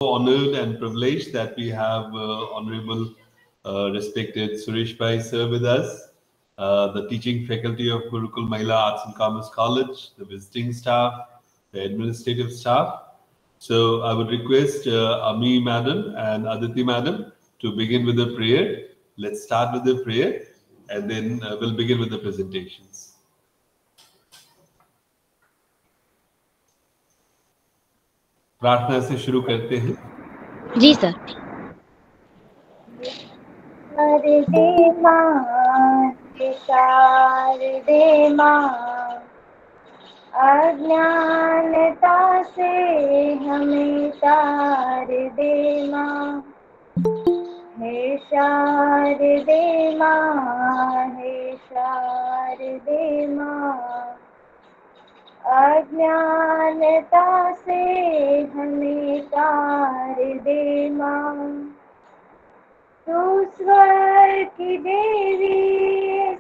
honored and privileged that we have Honorable respected Suresh Bhai sir with us, the teaching faculty of Gurukul Mahila Arts and Commerce College, the visiting staff, the administrative staff. So I would request Ami madam and Aditi madam to begin with the prayer. Let's start with the prayer and then we'll begin with the presentations. प्रार्थना से शुरू करते हैं। जी sir. शारदे माँ, शारदे माँ, अज्ञानता से हमें तार दे माँ। हे शारदे माँ, हे शारदे माँ, अज्ञानता से हमें तार दे माँ। तू स्वर की देवी,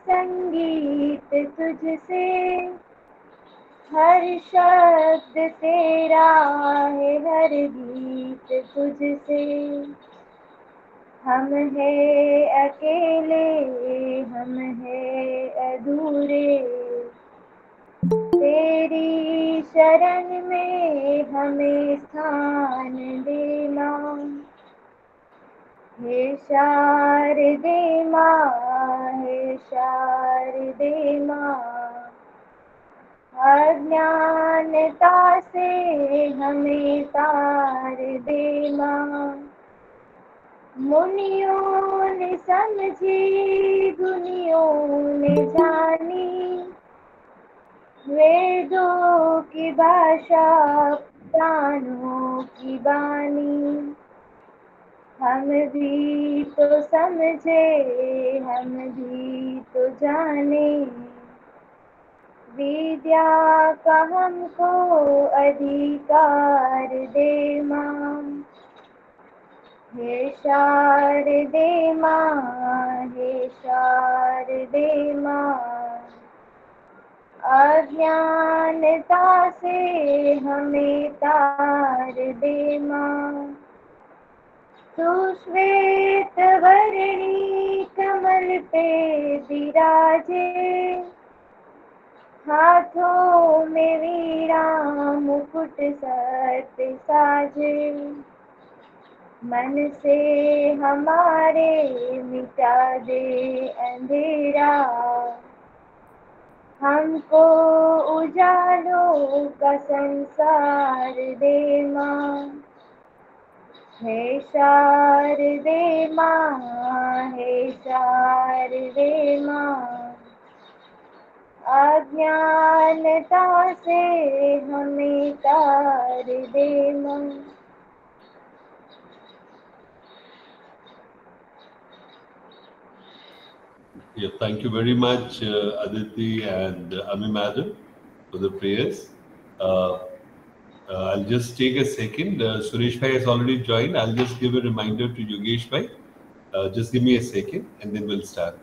संगीत तुझसे, हर शब्द तेरा है, हर गीत तुझसे। हम हैं अकेले, हम हैं अधूरे, तेरी शरण में हमें स्थान देना। हे शारदे माँ, हे शारदे माँ, अज्ञानता से हमें तार दे माँ। मुनियों ने समझी, गुनियों ने जानी, वेदों की भाषा, पुराणों की बानी। हम भी तो समझे, हम भी तो जाने, विद्या का हमको अधिकार दे माँ। हे शारदे माँ, हे शारदे माँ, अज्ञानता से हमें तार दे माँ। तू श्वेत वर्णी कमल पे विराजे, हाथों में वीणा मुकुट सर्प साजे। मन से हमारे मिटा दे अंधेरा, हमको उजालों का संसार दे माँ। हे शारदे माँ, हे शारदे माँ, अज्ञानता से हमें तार दे माँ। Yeah, thank you very much, Aditi and Ami madam, for the prayers. I'll just take a second. Suresh Bhai has already joined. I'll just give a reminder to Yogesh Bhai. Just give me a second and then we'll start.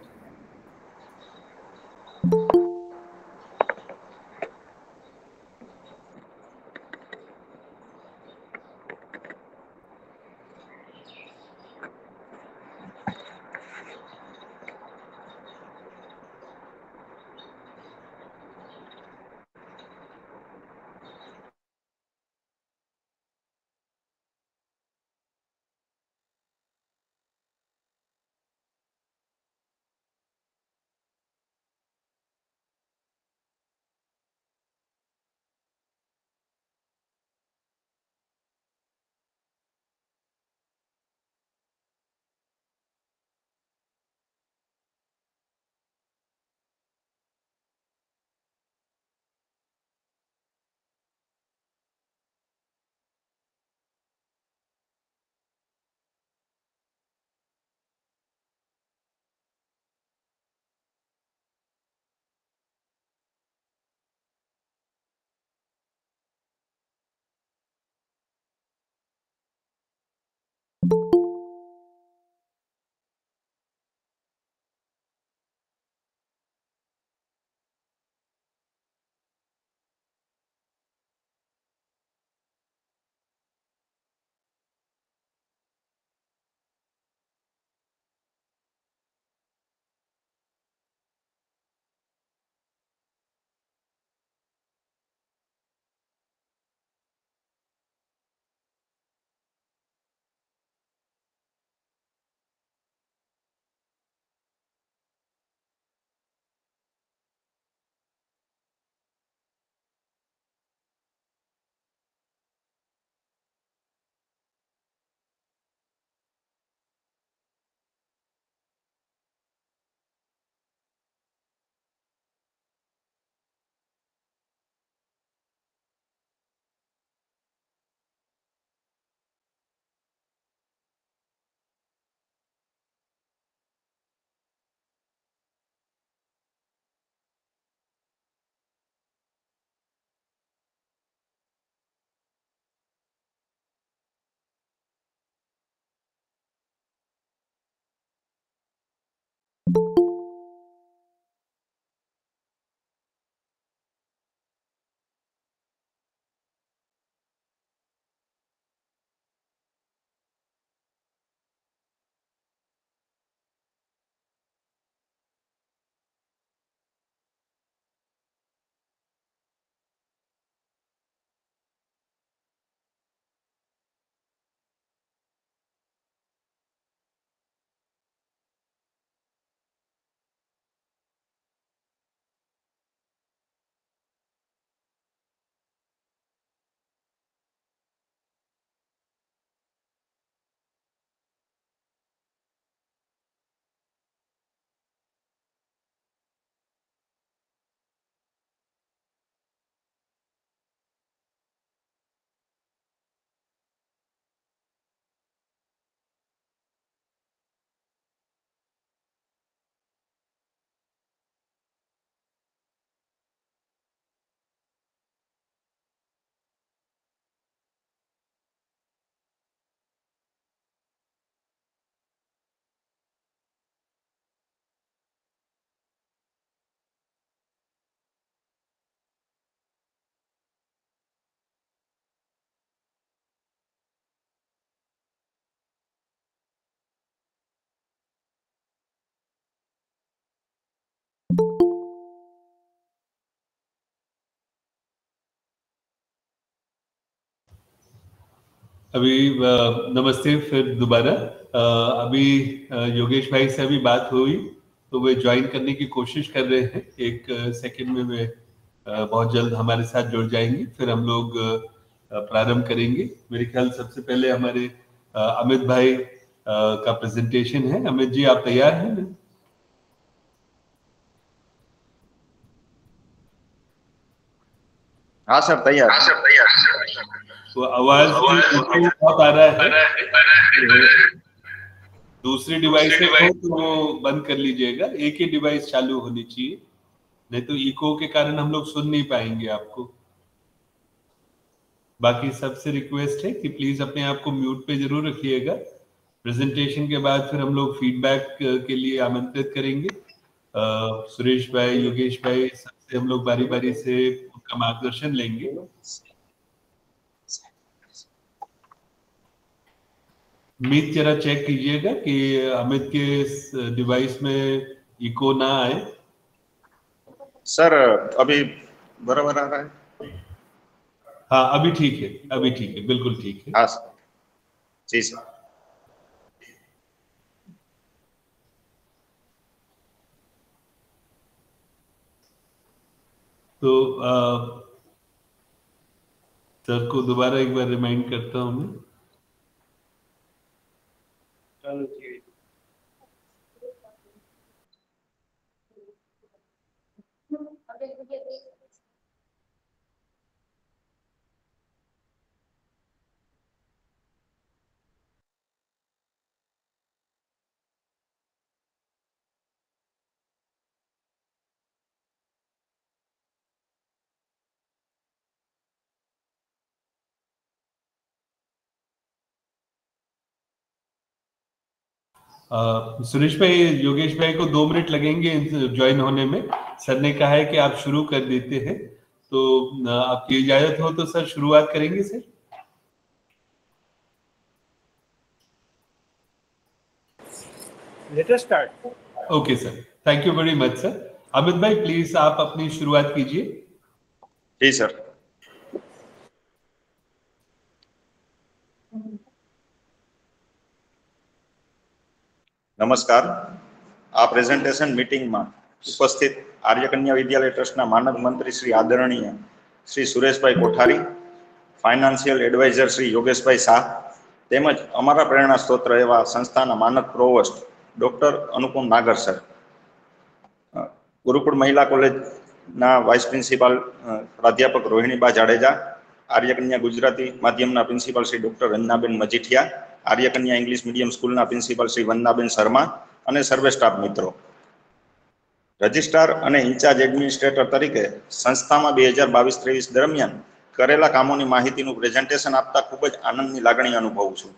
अभी नमस्ते फिर दोबारा। अभी योगेश भाई से अभी बात हुई तो वे ज्वाइन करने की कोशिश कर रहे हैं। एक सेकंड में वे बहुत जल्द हमारे साथ जुड़ जाएंगे, फिर हम लोग प्रारंभ करेंगे। मेरे ख्याल सबसे पहले हमारे अमित भाई का प्रेजेंटेशन है। अमित जी, आप तैयार हैं ना? हाँ सर, तैयार। तो आवाज बहुत आ रहा है। दूसरी डिवाइस हो तो वो बंद कर लीजिएगा, एक ही डिवाइस चालू होनी चाहिए, नहीं तो इको के कारण हम लोग सुन नहीं पाएंगे आपको। बाकी सबसे रिक्वेस्ट है कि प्लीज अपने आप को म्यूट पे जरूर रखिएगा। प्रेजेंटेशन के बाद फिर हम लोग फीडबैक के लिए आमंत्रित करेंगे। सुरेश भाई, योगेश भाई, सबसे हम लोग बारी बारी से उनका मार्गदर्शन लेंगे। मीत जरा चेक कीजिएगा कि अमित के डिवाइस में इको ना आए। सर अभी बराबर आ रहा है? हाँ, अभी ठीक है, अभी ठीक है, बिल्कुल ठीक है। हाँ सर, जी सर। तो सर को दोबारा एक बार रिमाइंड करता हूँ मैं। सुरेश भाई, योगेश भाई को 2 मिनट लगेंगे ज्वाइन होने में। सर ने कहा है कि आप शुरू कर देते हैं, तो आपकी इजाजत हो तो सर शुरुआत करेंगे sir. Let us start. Okay sir, thank you very much sir. Amit भाई प्लीज आप अपनी शुरुआत कीजिए। जी सर। નમસ્કાર। આ પ્રેઝન્ટેશન મીટિંગમાં ઉપસ્થિત આર્યકન્યા વિદ્યાલય ટ્રસ્ટના માનદ મંત્રી શ્રી આદરણીય શ્રી સુરેશભાઈ કોઠારી, ફાઇનાન્શિયલ એડવાઇઝર શ્રી યોગેશભાઈ શાહ તેમજ અમારા પ્રેરણા સ્ત્રોત્ર એવા સંસ્થાના માનદ પ્રોવોસ્ટ ડોક્ટર અનુપમ નાગર સર, ગુરુકુળ મહિલા કોલેજના વાઇસ પ્રિન્સિપાલ પ્રાધ્યાપક રોહિણીબા જાડેજા, આર્યકન્યા ગુજરાતી માધ્યમના principal Shri doctor Ranjanaben Majithia, Aryakanya English medium સ્કૂલના પ્રિન્સિપાલ શ્રી વંદનાબેન શર્મા અને સર્વે સ્ટાફ મિત્રો, રજિસ્ટ્રાર અને ઇન્ચાર્જ એડમિનિસ્ટ્રેટર તરીકે સંસ્થામાં 2022-23 દરમિયાન કરેલા કામોની માહિતીનું પ્રેઝન્ટેશન આપતા ખૂબ જ આનંદની લાગણી અનુભવું છું।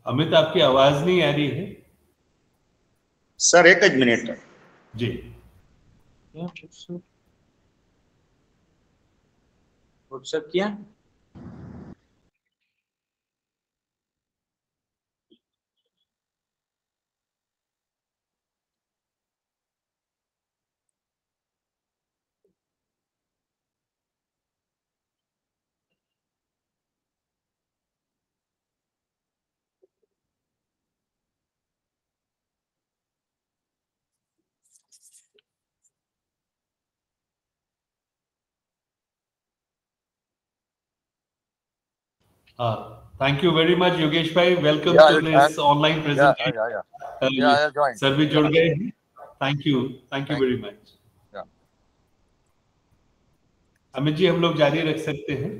अमित, आपकी आवाज नहीं आ रही है सर एक ज मिनिट जी। व्हाट्सएप किया। Thank you very much Yogesh bhai, welcome to this online presentation. Sir भी जुड़ गए हैं, thank you very much. Amit ji, हम लोग जारी रख सकते हैं।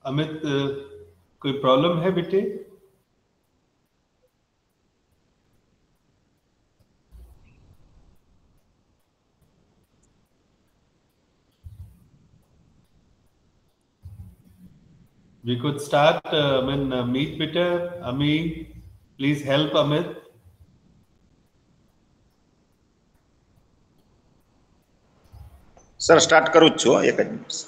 अमित कोई प्रॉब्लम है बेटे? We could start, meet Peter. Ami, please help Amit. Sir start કરું જ છું, એક જ મિનિટ.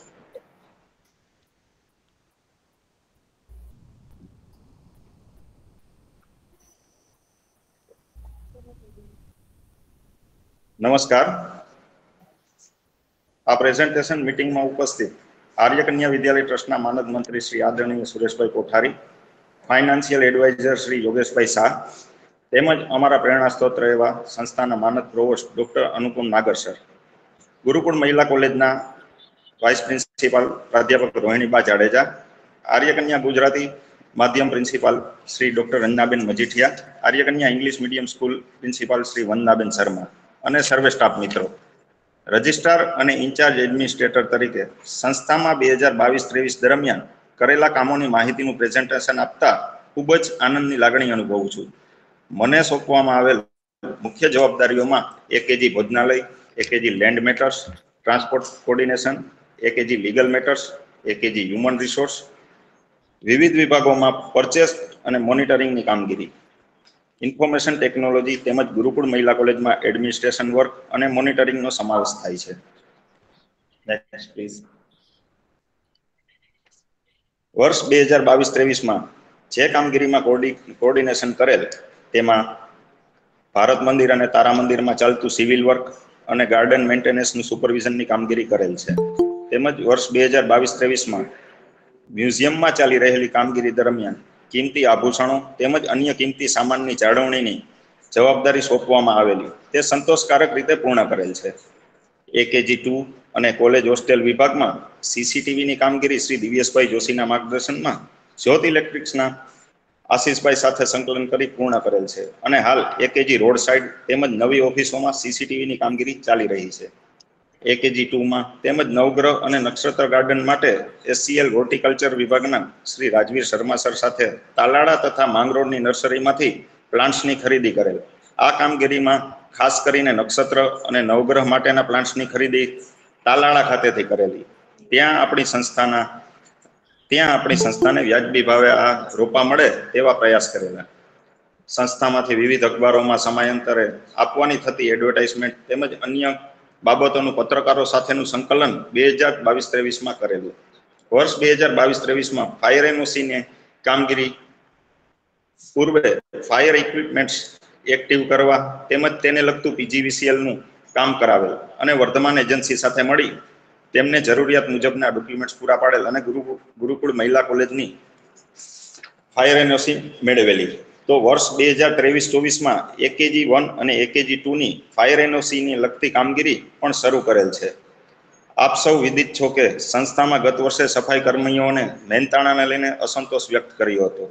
નમસ્કાર. આ પ્રેઝન્ટેશન મીટિંગમાં ઉપસ્થિત આર્ય કન્યા વિદ્યાલય ટ્રસ્ટના માનદ મંત્રી શ્રી આદરણીય સુરેશભાઈ કોઠારી, ફાઇનાન્શિયલ એડવાઇઝર શ્રી યોગેશભાઈ શાહ, તેમજ અમારા પ્રેરણા સ્ત્રોત્ર એવા સંસ્થાના માનદ પ્રોવોસ્ટ ડોક્ટર અનુપમ નાગર સર, ગુરુકુળ મહિલા કોલેજના વાઇસ પ્રિન્સિપાલ પ્રાધ્યાપક રોહિણીબા જાડેજા, આર્ય કન્યા ગુજરાતી માધ્યમ principal Shri doctor Ranjanaben Majithia, Arya Kanya English medium school principal Shri Vandanaben Sharma અને સર્વે સ્ટાફ મિત્રો, રજિસ્ટ્રાર અને ઇન્ચાર્જ એડમિનિસ્ટ્રેટર તરીકે સંસ્થામાં 2022-23 દરમિયાન કરેલા કામોની માહિતીનું પ્રેઝન્ટેશન આપતા ખૂબ જ આનંદની લાગણી અનુભવું છું. મને સોંપવામાં આવેલ મુખ્ય જવાબદારીઓમાં એકેજી ભોજનાલય, AKG land matters, transport coordination, AKG legal matters, AKG human resource, વિવિધ વિભાગોમાં પરચેસ અને મોનિટરિંગની કામગીરી, ઇન્ફોર્મેશન ટેકનોલોજી તેમજ ગુરુકુળ મહિલા કોલેજમાં એડમિનિસ્ટ્રેશન વર્ક અને મોનિટરિંગનો સમાવેશ થાય છે. Next please. વર્ષ 2022-23માં જે કામગીરીમાં કોર્ડિનેશન કરેલ તેમાં ભારત મંદિર અને તારા મંદિરમાં ચાલતું સિવિલ વર્ક અને ગાર્ડન મેન્ટેનન્સનું સુપરવિઝનની કામગીરી કરેલ છે. તેમજ વર્ષ 2022-23માં મ્યુઝિયમમાં ચાલી રહેલી કામગીરી દરમિયાન કિંમતી આભૂષણો તેમજ અન્ય કિંમતી સામાનની જાળવણીની જવાબદારી સોંપવામાં આવેલી તે સંતોષકારક રીતે પૂર્ણ કરેલ છે. એકેજી 2 અને કોલેજ હોસ્ટેલ વિભાગમાં સીસીટીવીની કામગીરી શ્રી દિવ્યેશભાઈ જોશીના માર્ગદર્શનમાં જ્યોત ઇલેક્ટ્રિક્સના આશીષભાઈ સાથે સંકલન કરી પૂર્ણ કરેલ છે અને હાલ એકેજી રોડ સાઇડ તેમજ નવી ઓફિસોમાં સીસીટીવીની કામગીરી ચાલી રહી છે. એકેજી 2માં તેમજ નવગ્રહ અને નક્ષત્ર ગાર્ડન માટે એસસીએલ હોર્ટિકલ્ચર વિભાગના શ્રી રાજવીર શર્મા સર સાથે તાલાળા તથા માંગરોળની નર્સરીમાંથી પ્લાન્ટ્સની ખરીદી કરેલ. આ કામગીરીમાં ખાસ કરીને નક્ષત્ર અને નવગ્રહ માટેના પ્લાન્ટ્સની ખરીદી તાલાળા ખાતેથી કરેલી. ત્યાં આપણી સંસ્થાને વ્યાજબી ભાવે આ રોપા મળે તેવા પ્રયાસ કરેલા. સંસ્થામાંથી વિવિધ અખબારોમાં સમયાંતરે આપવાની થતી એડવર્ટાઇઝમેન્ટ તેમજ અન્ય બાબતોનું પત્રકારો સાથેનું સંકલન 2022-23માં કરેલું. વર્ષ 2022-23માં ફાયર એનઓસીની કામગીરી પૂર્વે ફાયર ઇક્વિપમેન્ટ્સ એક્ટિવ કરવા તેમજ તેને લગતું પીજીવીસીએલનું કામ કરાવેલ અને વર્ધમાન એજન્સી સાથે મળી તેમને જરૂરિયાત મુજબના ડોક્યુમેન્ટ્સ પૂરા પાડેલ અને ગુરુકુળ મહિલા કોલેજની ફાયર એનઓસી મેળવેલી. તો વર્ષ 2023-24માં એકેજી 1 અને એકેજી 2ની ફાયર એનઓસીની લગતી કામગીરી પણ શરૂ કરેલ છે. આપ સૌ વિદિત છો કે સંસ્થામાં ગત વર્ષે સફાઈ કર્મીઓને મહેનતાણાને લઈને અસંતોષ વ્યક્ત કર્યો હતો.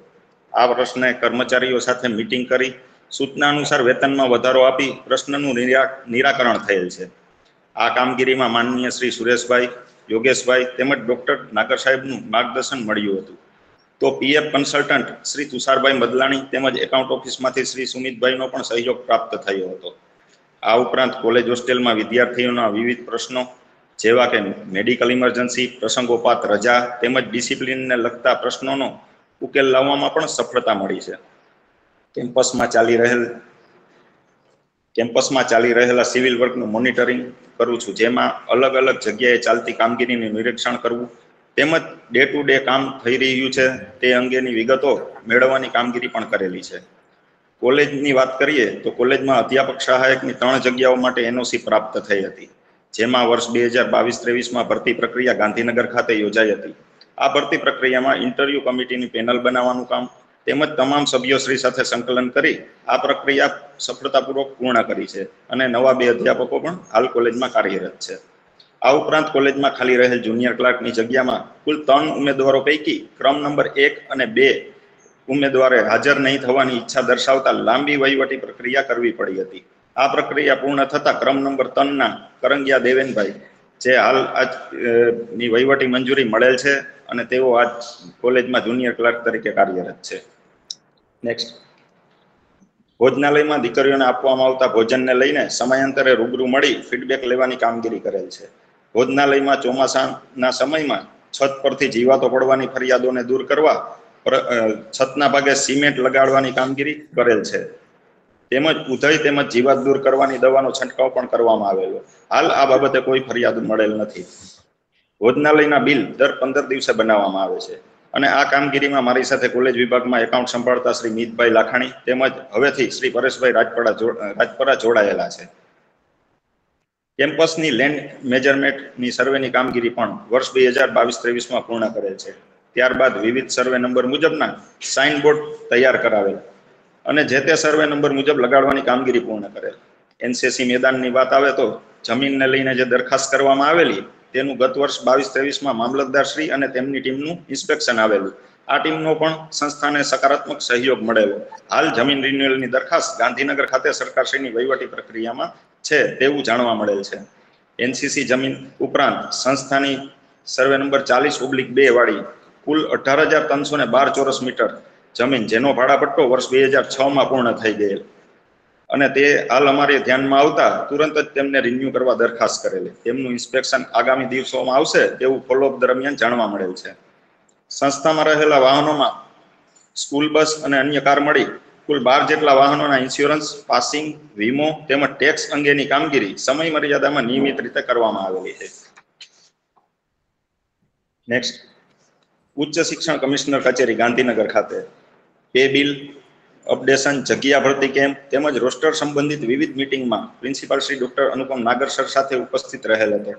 આ પ્રશ્ને કર્મચારીઓ સાથે મીટિંગ કરી સૂચના અનુસાર વેતનમાં વધારો આપી પ્રશ્નનું નિરાકરણ થયેલ છે. આ કામગીરીમાં માનનીય શ્રી સુરેશભાઈ, યોગેશભાઈ તેમજ ડોક્ટર નાગર સાહેબનું માર્ગદર્શન મળ્યું હતું. તો પીએફ કન્સલ્ટન્ટ શ્રી તુષારભાઈ મદલાણી તેમજ એકાઉન્ટ ઓફિસમાંથી શ્રી સુમિતભાઈનો પણ સહયોગ પ્રાપ્ત થયો હતો. આ ઉપરાંત કોલેજ હોસ્ટેલમાં વિદ્યાર્થીઓના વિવિધ પ્રશ્નો જેવા કે મેડિકલ ઇમરજન્સી, પ્રસંગોપાત રજા તેમજ ડિસિપ્લિનને લગતા પ્રશ્નોનો ઉકેલ લાવવામાં પણ સફળતા મળી છે. કેમ્પસમાં ચાલી રહેલા સિવિલ વર્કનું મોનિટરિંગ કરું છું, જેમાં અલગ અલગ જગ્યાએ ચાલતી કામગીરીનું નિરીક્ષણ કરવું તેમજ ડે ટુ ડે કામ થઈ રહ્યું છે તે અંગેની વિગતો મેળવવાની કામગીરી પણ કરેલી છે. કોલેજની વાત કરીએ તો કોલેજમાં અધ્યાપક સહાયકની 3 જગ્યાઓ માટે એનઓસી પ્રાપ્ત થઈ હતી, જેમાં વર્ષ 2022-23માં ભરતી પ્રક્રિયા ગાંધીનગર ખાતે યોજાઈ હતી. આ ભરતી પ્રક્રિયામાં ઇન્ટરવ્યુ કમિટીની પેનલ બનાવવાનું કામ તેમજ તમામ સભ્યોશ્રી સાથે સંકલન કરી આ પ્રક્રિયા સફળતાપૂર્વક પૂર્ણ કરી છે અને નવા 2 અધ્યાપકો પણ હાલ કોલેજમાં કાર્યરત છે. આ ઉપરાંત કોલેજમાં ખાલી રહેલ જુનિયર ક્લાર્કની જગ્યામાં કુલ 3 ઉમેદવારો પૈકી ક્રમ નંબર 1 અને 2 ઉમેદવારે હાજર નહીં થવાની ઈચ્છા દર્શાવતા લાંબી વહીવટી પ્રક્રિયા કરવી પડી હતી. આ પ્રક્રિયા પૂર્ણ થતા ક્રમ નંબર 3ના કરંગિયા દેવેનભાઈ જે હાલ આજની વહીવટી મંજૂરી મળેલ છે અને તેઓ આજ કોલેજમાં જુનિયર ક્લાર્ક તરીકે કાર્યરત છે. નેક્સ્ટ, ભોજનાલયમાં દીકરીઓને આપવામાં આવતા ભોજનને લઈને સમયાંતરે રૂબરૂ મળી ફીડબેક લેવાની કામગીરી કરેલ છે. ભોજનાલયમાં ચોમાસાના સમયમાં છત પરથી જીવાતો પડવાની ફરિયાદોને દૂર કરવા છતના ભાગે સિમેન્ટ લગાડવાની કામગીરી કરેલ છે. તેમજ ઉધઈ તેમજ જીવાત દૂર કરવાની દવાનો છંટકાવ પણ કરવામાં આવેલો. હાલ આ બાબતે કોઈ ફરિયાદ મળેલ નથી. ભોજનાલયના બિલ દર 15 દિવસે બનાવવામાં આવે છે અને આ કામગીરીમાં મારી સાથે કોલેજ વિભાગમાં એકાઉન્ટ સંભાળતા શ્રી મિતભાઈ લાખાણી તેમજ હવેથી શ્રી પરેશભાઈ રાજપરા જોડાયેલા છે. કેમ્પસની લેન્ડ મેજરમેન્ટની સર્વેની કામગીરી પણ વર્ષ 2022-23માં પૂર્ણ કરેલ છે. ત્યારબાદ વિવિધ સર્વે નંબર મુજબના સાઇન બોર્ડ તૈયાર કરાવેલ અને જે તે સર્વે નંબર મુજબ લગાડવાની કામગીરી પૂર્ણ કરેલ. એનસીસી મેદાનની વાત આવે તો જમીનને લઈને જે દરખાસ્ત કરવામાં આવેલી તેનું ગત વર્ષ 22-23માં મામલતદાર શ્રી અને તેમની ટીમનું ઇન્સ્પેક્શન આવેલું. આ ટીમનો પણ સંસ્થાને સકારાત્મક સહયોગ મળેલો. હાલ જમીન રિન્યુઅલની દરખાસ્ત ગાંધીનગર ખાતે સરકારશ્રીની વહીવટી પ્રક્રિયામાં છે તેવું જાણવા મળેલ છે. એનસીસી જમીન ઉપરાંત સંસ્થાની સર્વે નંબર 40/2 વાળી કુલ 18,312 ચોરસ મીટર જમીન જેનો ભાડાપટ્ટો વર્ષ 2006માં પૂર્ણ થઈ ગયેલ અને તે હાલ અમારે ધ્યાનમાં આવતા તુરંત જ તેમને રિન્યુ કરવા દરખાસ્ત કરેલી. તેમનું ઇન્સ્પેક્શન આગામી દિવસોમાં આવશે તેવું ફોલોઅપ દરમિયાન જાણવા મળેલ છે. સંસ્થામાં રહેલા વાહનોમાં સ્કૂલ બસ અને અન્ય કાર મળી કુલ 12 જેટલા વાહનોના ઇન્સ્યોરન્સ, પાસિંગ, વીમો તેમજ ટેક્સ અંગેની કામગીરી સમય મર્યાદામાં નિયમિત રીતે કરવામાં આવેલી છે. નેક્સ્ટ, ઉચ્ચ શિક્ષણ કમિશનર કચેરી ગાંધીનગર ખાતે પે બિલ, અપડેશન, જગ્યા ભરતી કેમ્પ તેમજ રોસ્ટર સંબંધિત વિવિધ મીટિંગમાં પ્રિન્સિપાલ શ્રી ડોક્ટર અનુપમ નાગર સર સાથે ઉપસ્થિત રહેલ હતો.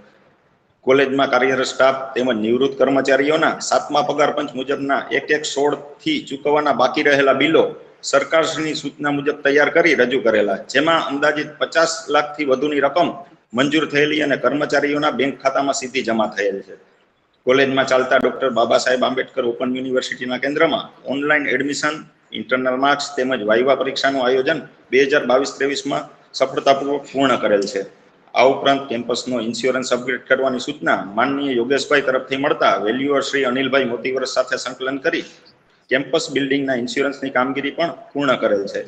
કોલેજમાં કાર્યરત સ્ટાફ તેમજ નિવૃત્ત કર્મચારીઓના 7મા પગાર પંચ મુજબના 1/1/16 થી ચૂકવવાના બાકી રહેલા બિલો સરકારશ્રીની સૂચના મુજબ તૈયાર કરી રજૂ કરેલા, જેમાં અંદાજિત 50 લાખથી વધુની રકમ મંજૂર થયેલી અને કર્મચારીઓના બેંક ખાતામાં સીધી જમા થયેલ છે. કોલેજમાં ચાલતા ડોક્ટર બાબા સાહેબ આંબેડકર ઓપન યુનિવર્સિટીના કેન્દ્રમાં ઓનલાઈન એડમિશન, ઇન્ટરનલ માર્ક્સ તેમજ વાઇવા પરીક્ષાનું આયોજન 2022-23માં સફળતાપૂર્વક પૂર્ણ કરેલ છે. આ ઉપરાંત કેમ્પસનો ઇન્સ્યોરન્સ અપગ્રેડ કરવાની સૂચના માનનીય યોગેશભાઈ તરફથી મળતા વેલ્યુઅર શ્રી અનિલભાઈ મોતીવરસ સાથે સંકલન કરી કેમ્પસ બિલ્ડિંગના ઇન્સ્યોરન્સની કામગીરી પણ પૂર્ણ કરેલ છે.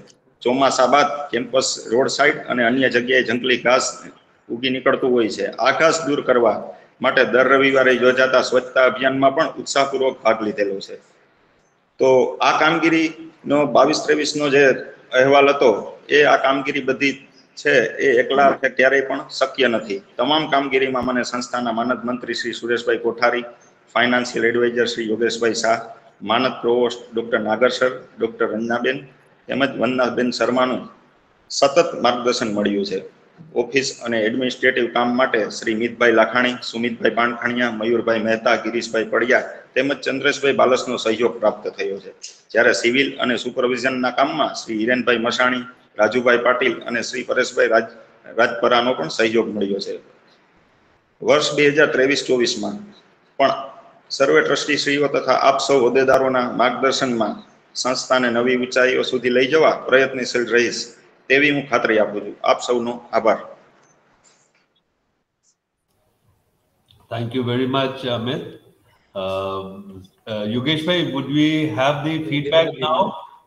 ચોમાસા બાદ કેમ્પસ રોડ સાઇડ અને અન્ય જગ્યાએ જંગલી ઘાસ ઉગી નીકળતું હોય છે. આ ઘાસ દૂર કરવા માટે દર રવિવારે યોજાતા સ્વચ્છતા અભિયાનમાં પણ ઉત્સાહપૂર્વક ભાગ લીધેલો છે. તો આ કામગીરીનો 22-23નો જે અહેવાલ હતો એ આ કામગીરી બધી છે એ એકલા ક્યારેય પણ શક્ય નથી. તમામ કામગીરીમાં મને સંસ્થાના માનદ મંત્રી શ્રી સુરેશભાઈ કોઠારી, ફાઇનાન્શિયલ એડવાઇઝર શ્રી યોગેશભાઈ શાહ, માનદ પ્રોવોસ્ટ ડોક્ટર નાગર સર, ડોક્ટર રંજનાબેન તેમજ વંદનાબેન શર્માનું સતત માર્ગદર્શન મળ્યું છે. ઓફિસ અને એડમિનિસ્ટ્રેટિવ કામ માટે શ્રી મિતભાઈ લાખાણી, સુમિતભાઈ પાણખણિયા, મયુરભાઈ મહેતા, ગિરીશભાઈ પડિયા તેમજ ચંદ્રેશભાઈ બાલસનો સહયોગ પ્રાપ્ત થયો છે. જ્યારે સિવિલ અને સુપરવિઝનના કામમાં શ્રી હિરેનભાઈ મસાણી, રાજુભાઈ પાટીલ અને શ્રી પરેશભાઈ રાજપરાનો પણ સહયોગ મળ્યો છે. વર્ષ 2023-24માં પણ સર્વે ટ્રસ્ટીશ્રીઓ તથા આપ સૌ હોદ્દેદારોના માર્ગદર્શનમાં સંસ્થાને નવી ઊંચાઈઓ સુધી લઈ જવા પ્રયત્નશીલ રહીશ તેવી હું ખાતરી આપું છું. આપ સૌનો આભાર. Thank you very much, Amit. Yogesh bhai, would we have the feedback now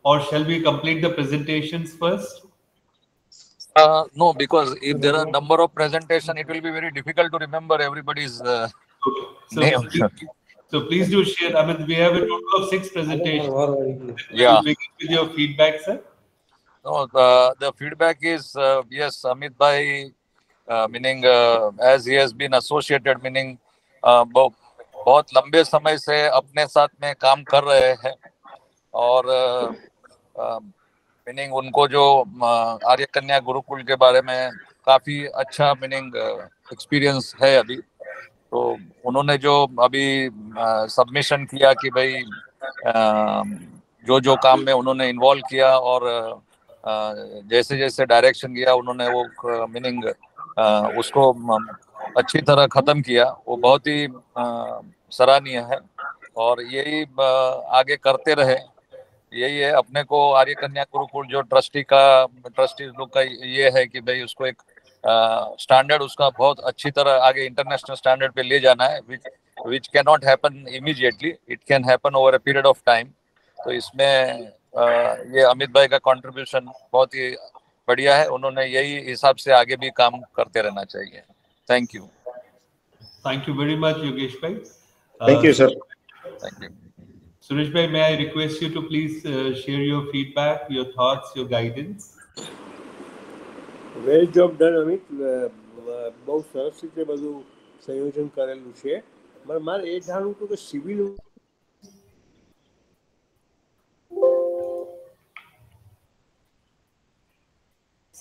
or shall we complete the presentations first? No, because if there are number of presentation, it will be very difficult to remember everybody's name. So please do share. I mean, we have a total of 6 presentations. Yeah. We'll begin with your feedback, sir. No, the feedback is yes, Amit bhai, meaning as he has been associated, meaning बहुत लंबे समय से अपने साथ में काम कर रहे हैं और मीनिंग उनको जो आर्य कन्या गुरुकुल के बारे में काफी अच्छा मीनिंग एक्सपीरियंस है अभी. तो उन्होंने जो अभी सबमिशन किया कि भाई जो काम में उन्होंने इन्वॉल्व किया और जैसे जैसे डायरेक्शन किया उन्होंने वो मीनिंग उसको अच्छी तरह खत्म किया. वो बहुत ही सराहनीय है और यही आगे करते रहे. यही है अपने को आर्य कन्या गुरुकुल जो ट्रस्टी लोग का ये है कि भाई उसको एक स्टैंडर्ड उसका बहुत अच्छी तरह आगे इंटरनेशनल स्टैंडर्ड पे ले जाना है, which cannot happen immediately, it can happen over a period of time. तो इसमें ये अमित भाई का कंट्रीब्यूशन बहुत ही बढ़िया है, उन्होंने यही हिसाब से आगे भी काम करते रहना चाहिए। Thank you. Thank you very much, Yogesh bhai. Thank you, sir. Thank you. Suresh bhai, may I request you to please share your feedback, your thoughts, your guidance? Well job done Amit, બહુ સરસ રીતે બધું સંયોજન કરેલું છે. મારે એ જાણવું હતું કે civil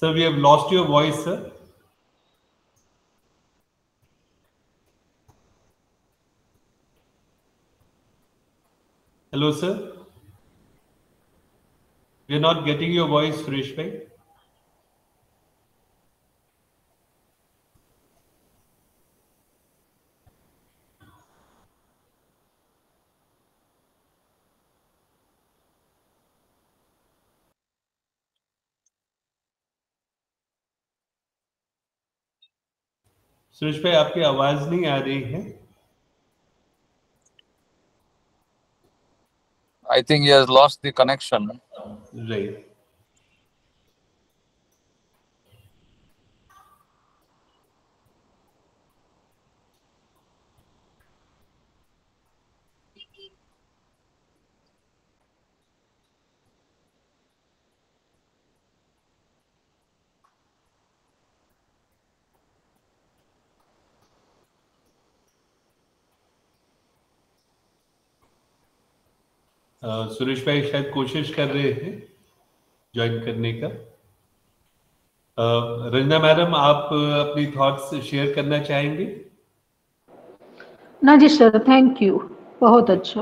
Sir, we have lost your voice, sir. Hello, sir. We are not getting your voice, Suresh bhai. Suresh भाई, आपकी आवाज नहीं आ रही है। I think he has lost the connection. Right. Suresh भाई शायद कोशिश कर रहे हैं ज्वाइन करने का। रंजना मैडम, आप अपनी थॉट्स शेयर करना चाहेंगे? ना जी सर, थैंक यू, बहुत अच्छा।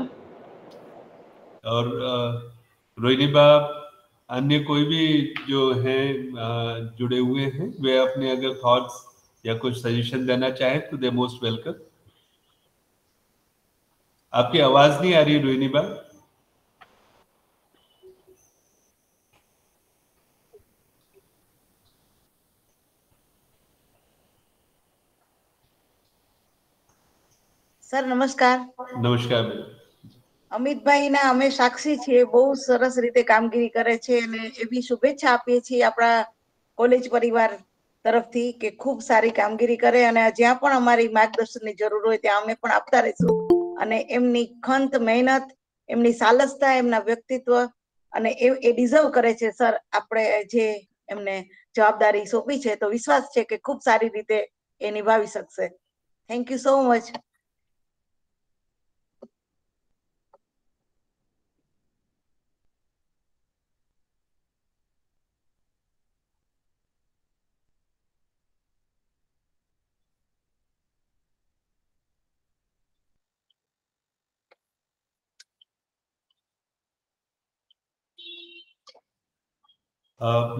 और रोहिणी बाब, अन्य कोई भी जो है जुड़े हुए हैं, वे अपने अगर थॉट्स या कुछ सजेशन देना चाहें तो दे मोस्ट वेलकम। आपकी आवाज नहीं आ रही रोहिणी बाब। સર નમસ્કાર। નમસ્કાર બેન। અમિતભાઈ ના અમે સાક્ષી છીએ, બહુ સરસ રીતે કામગીરી કરે છે અને એવી શુભેચ્છા આપીએ છીએ આપણા કોલેજ પરિવાર તરફથી કે ખૂબ સારી કામગીરી કરે અને જ્યાં પણ અમારી માર્ગદર્શનની જરૂર હોય ત્યાં અમે પણ આપતા રહીશું અને એમની ખંત, મહેનત, એમની સાલસતા, એમના વ્યક્તિત્વ અને એ ડિઝર્વ કરે છે સર, આપણે જે એમને જવાબદારી સોંપી છે તો વિશ્વાસ છે કે ખૂબ સારી રીતે એ નિભાવી શકશે। Thank you so much.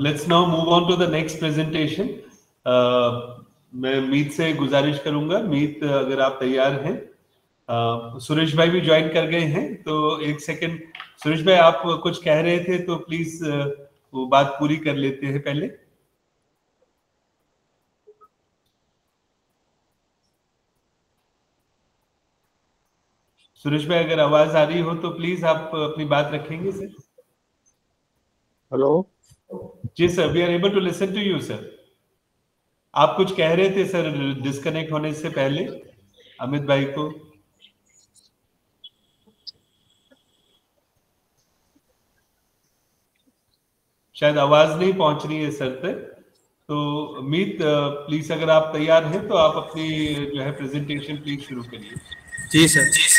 Let's now move on to the next presentation. मैं मीत से गुजारिश करूंगा, मीत अगर आप तैयार हैं। सुरेश भाई भी ज्वाइन कर गए हैं, तो एक सेकंड सुरेश भाई, आप कुछ कह रहे थे तो प्लीज वो बात पूरी कर लेते हैं पहले। सुरेश भाई, अगर आवाज आ रही हो तो प्लीज आप अपनी बात रखेंगे सर। हेलो जी sir, we are able to listen to you sir. आप कुछ कह रहे थे सर डिस्कनेक्ट होने से पहले अमित भाई को। शायद आवाज नहीं पहुंच रही है सर तक, तो अमित प्लीज अगर आप तैयार हैं तो आप अपनी जो है प्रेजेंटेशन प्लीज शुरू करिए। जी सर।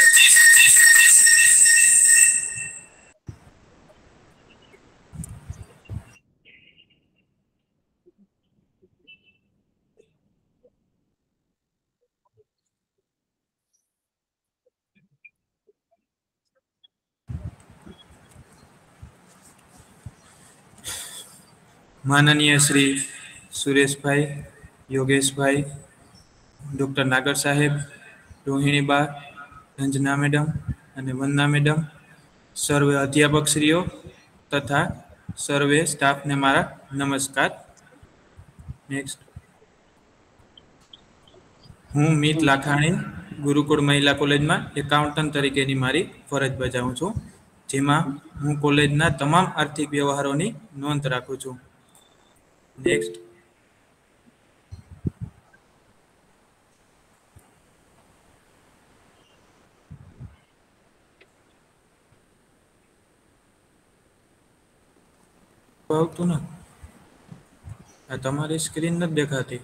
माननीय श्री सुरेश भाई, योगेश भाई, डॉक्टर नागर साहेब, रोहिणी बा, रंजना मैडम અને વંદના મેડમ, સર્વે અધ્યાપકશ્રીઓ તથા સર્વે સ્ટાફને મારા નમસ્કાર। નેક્સ્ટ। હું મિત લાખાણી ગુરુકુળ મહિલા કોલેજમાં એકાઉન્ટન્ટ તરીકેની મારી ફરજ બજાવું છું, જેમાં હું કોલેજના તમામ આર્થિક વ્યવહારોની નોંધ રાખું છું. નેક્સ્ટ. આવતું ને આ તમારી સ્ક્રીન નથી દેખાતી.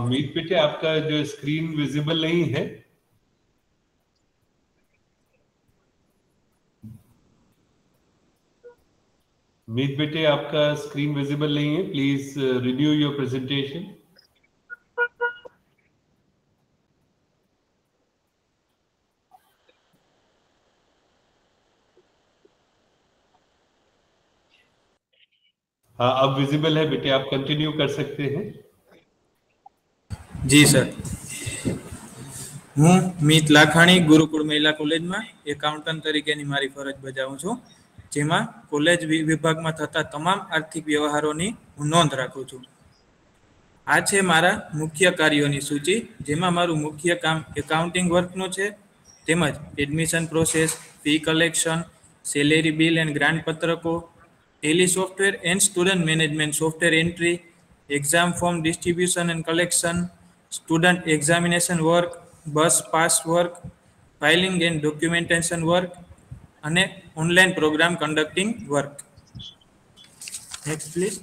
मीत बेटे आपका जो स्क्रीन विजिबल नहीं है. मीत बेटे आपका स्क्रीन विजिबल नहीं है. Please renew your presentation. हाँ, अब विजिबल है बेटे, आप कंटिन्यू कर सकते हैं. જી સર. હું મિત લાખાણી ગુરુકુળ મહિલા કોલેજમાં એકાઉન્ટન્ટ તરીકેની મારી ફરજ બજાવું છું, જેમાં કોલેજ વિભાગમાં થતા તમામ આર્થિક વ્યવહારોની હું નોંધ રાખું છું. આ છે મારા મુખ્ય કાર્યોની સૂચિ, જેમાં મારું મુખ્ય કામ એકાઉન્ટિંગ વર્કનું છે, તેમજ admission process, fee collection, salary bill and grant પત્રકો, Tally software and student management software entry, exam form distribution and collection, student examination work, bus pass work, filing and documentation work અને online programme conducting work. Next please.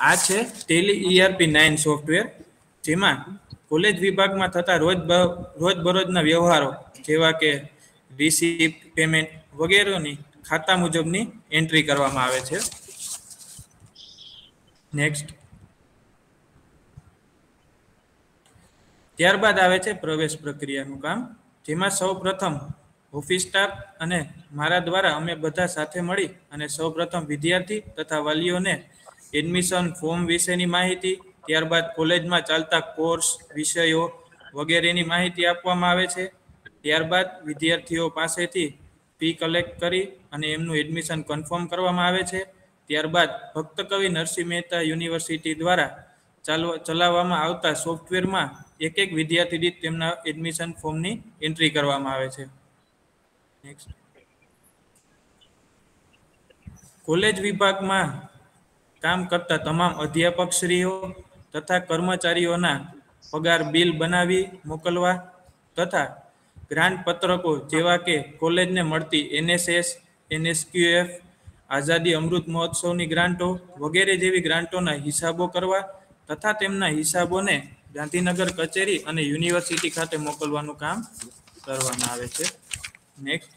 આ છે Tally ERP 9 software, જેમાં college વિભાગમાં થતા રોજબરોજના વ્યવહારો જેવા કે રિસિપ્ટ, પેમેન્ટ વગેરેની ખાતા મુજબની એન્ટ્રી કરવામાં આવે છે. નેક્સ્ટ. ત્યારબાદ આવે છે પ્રવેશ પ્રક્રિયાનું કામ, જેમાં સૌ પ્રથમ ઓફિસ સ્ટાફ અને મારા દ્વારા અમે બધા સાથે મળી અને સૌ પ્રથમ વિદ્યાર્થી તથા વાલીઓને એડમિશન ફોર્મ વિશેની માહિતી, ત્યારબાદ કોલેજમાં ચાલતા કોર્સ, વિષયો વગેરેની માહિતી આપવામાં આવે છે. ત્યારબાદ વિદ્યાર્થીઓ પાસેથી ફી કલેક્ટ કરી અને એમનું એડમિશન કન્ફર્મ કરવામાં આવે છે. ત્યારબાદ ભક્ત કવિ નરસિંહ મહેતા યુનિવર્સિટી દ્વારા ચલાવવામાં આવતા સોફ્ટવેરમાં એક એક વિદ્યાર્થી દીઠ તેમના એડમિશન ફોર્મની એન્ટ્રી કરવામાં આવે છે. કોલેજ વિભાગમાં કામ કરતા તમામ અધ્યાપકશ્રીઓ તથા કર્મચારીઓના પગાર બિલ બનાવી મોકલવા તથા ગ્રાન્ટ પત્રકો જેવા કે કોલેજને મળતી NSS, NSQF, આઝાદી અમૃત મહોત્સવની ગ્રાન્ટો વગેરે જેવી ગ્રાન્ટોના હિસાબો કરવા તથા તેમના હિસાબોને ગાંધીનગર કચેરી અને યુનિવર્સિટી ખાતે મોકલવાનું કામ કરવામાં આવે છે. નેક્સ્ટ.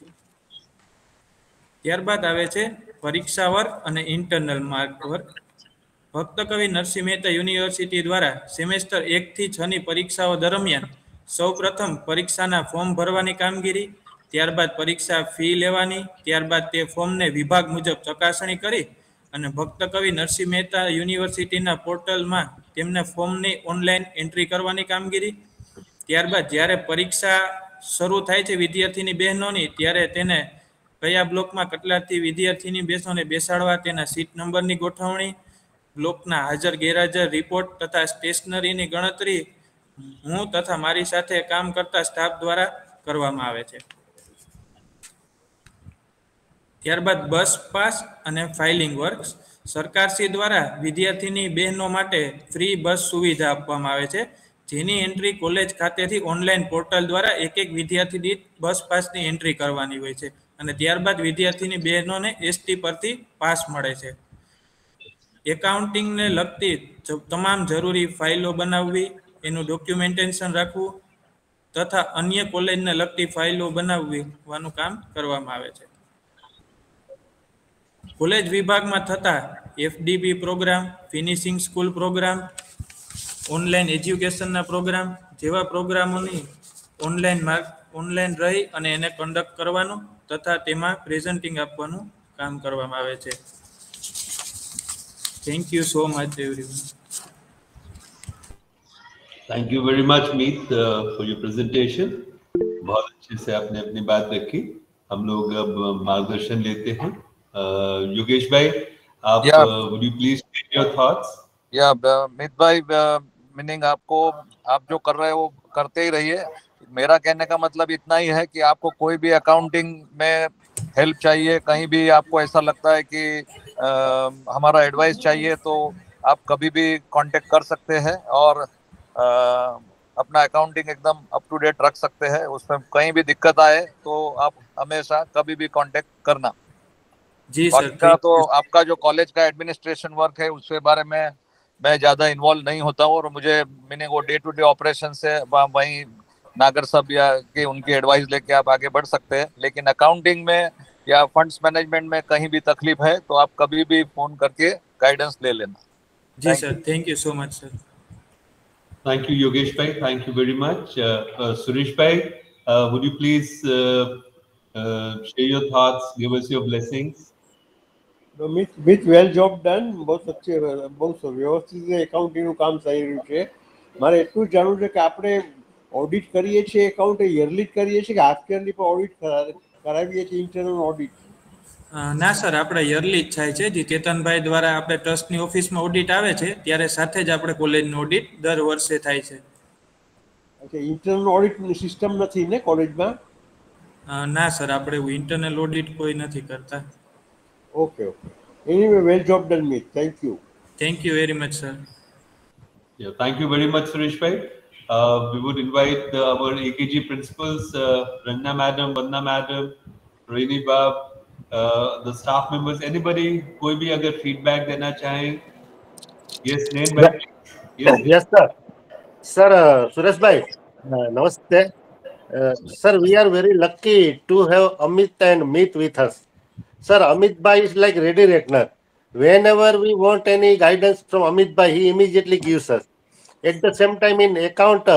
ત્યારબાદ આવે છે પરીક્ષા વર્ક અને ઇન્ટરનલ માર્ક વર્ક. ભક્ત કવિ નરસિંહ મહેતા યુનિવર્સિટી દ્વારા સેમેસ્ટર 1 થી 6 ની પરીક્ષાઓ દરમિયાન સૌ પ્રથમ પરીક્ષાના ફોર્મ ભરવાની કામગીરી, ત્યારબાદ પરીક્ષા ફી લેવાની, ત્યારબાદ તે ફોર્મને વિભાગ મુજબ ચકાસણી કરી અને ભક્ત કવિ નરસિંહ મહેતા યુનિવર્સિટીના પોર્ટલમાં તેમને ફોર્મની ઓનલાઈન એન્ટ્રી કરવાની કામગીરી, ત્યારબાદ જ્યારે પરીક્ષા શરૂ થાય છે વિદ્યાર્થીની બહેનોની, ત્યારે તેને કયા બ્લોકમાં કેટલાથી વિદ્યાર્થીની બહેનોને બેસાડવા તેના સીટ નંબરની ગોઠવણી, બ્લોકના હાજર ગેરહાજર રિપોર્ટ તથા સ્ટેશનરીની ગણતરી હું તથા મારી સાથે કામ કરતા સ્ટાફ દ્વારા કરવામાં આવે છે. ત્યારબાદ બસ પાસ અને ફાઇલિંગ વર્ક. સરકારશ્રી દ્વારા વિદ્યાર્થીની બહેનો માટે ફ્રી બસ સુવિધા આપવામાં આવે છે, જેની એન્ટ્રી કોલેજ ખાતેથી ઓનલાઈન પોર્ટલ દ્વારા એક એક વિદ્યાર્થી દીઠ બસ પાસની એન્ટ્રી કરવાની હોય છે અને ત્યારબાદ વિદ્યાર્થીની બહેનોને ST પરથી પાસ મળે છે. એકાઉન્ટિંગને લગતી તમામ જરૂરી ફાઇલો બનાવવી, એનું ડોક્યુમેન્ટેશન રાખવું તથા અન્ય કોલેજને લગતી ફાઇલો બનાવવાનું કામ કરવામાં આવે છે. કોલેજ વિભાગમાં થતા FDP programme, finishing school programme, online એજ્યુકેશનના પ્રોગ્રામ જેવા પ્રોગ્રામોની ઓનલાઈન રહી અને એને કન્ડક્ટ કરવાનું તથા તેમાં પ્રેઝન્ટિંગ આપવાનું કામ કરવામાં આવે છે. Thank you so much everyone. Thank you very much Meet for your presentation. बहुत अच्छे से आपने अपनी बात रखी. हम लोग अब मार्गदर्शन लेते हैं. योगेश भाई, आप would you please share your thoughts? या मीत भाई, मीनिंग आप जो कर रहे हो वो करते ही रहिए. मेरा कहने का मतलब इतना ही है कि आपको कोई भी अकाउंटिंग में हेल्प चाहिए, कहीं भी आपको ऐसा लगता है कि हमारा एडवाइस चाहिए, तो आप कभी भी कांटेक्ट कर सकते हैं और अपना अकाउंटिंग एकदम अप टू डेट रख सकते हैं. उसमें कहीं भी दिक्कत आए तो आप हमेशा कभी भी कांटेक्ट करना. जी सर. तो आपका जो कॉलेज का एडमिनिस्ट्रेशन वर्क है उसके बारे में मैं ज्यादा इन्वॉल्व नहीं होता हूँ और मुझे मीनिंग वो डे टू डे ऑपरेशन से वहीं नागर साहब या के उनकी एडवाइस लेके आप आगे बढ़ सकते हैं. लेकिन अकाउंटिंग में या फंड्स मैनेजमेंट में कहीं भी तकलीफ है तो आप कभी भी फोन करके गाइडेंस ले लेना. जी sir. Thank you so much sir. Thank you, Yogesh bhai. Thank you very much. Suresh bhai, would you please share your thoughts, give us your blessings? With well job done. बहुत अच्छे, बहुत વ્યવસ્થિત એકાઉન્ટિંગનું કામ થઈ રહ્યું છે. મારે એટલું જાણવું છે કે આપણે ઓડિટ કરીએ છીએ, એકાઉન્ટ યરલી કરીએ છીએ કે હાફ યરલી પર ઓડિટ કરાવીએ છીએ, ઇન્ટરનલ ઓડિટ? ના સર, આપણે યરલી જ થાય છે. જે કેતનભાઈ દ્વારા આપણે ટ્રસ્ટની ઓફિસમાં ઓડિટ આવે છે ત્યારે સાથે જ આપણે કોલેજનું ઓડિટ દર વર્ષે થાય છે. ઓકે, ઇન્ટરનલ ઓડિટની સિસ્ટમ નથી ને કોલેજમાં? ના સર, આપણે એવું ઇન્ટરનલ ઓડિટ કોઈ નથી કરતા. Okay okay. Anyway well job done Meet. Thank you. Thank you very much sir. Yeah, thank you very much, Suresh bhai. We would invite our AKG principals, Ranna madam, Vanna madam, Rohini Bab, the staff members, anybody, कोई भी अगर feedback देना चाहें. Yes, Nain bhai. Yes sir. Sir, Suresh bhai, namaste. Sir, we are very lucky to have Amit and Meet with us. Sir, Amit bhai is like ready reckoner. Whenever we want any guidance from Amit bhai, he immediately gives us. At the same time, in account,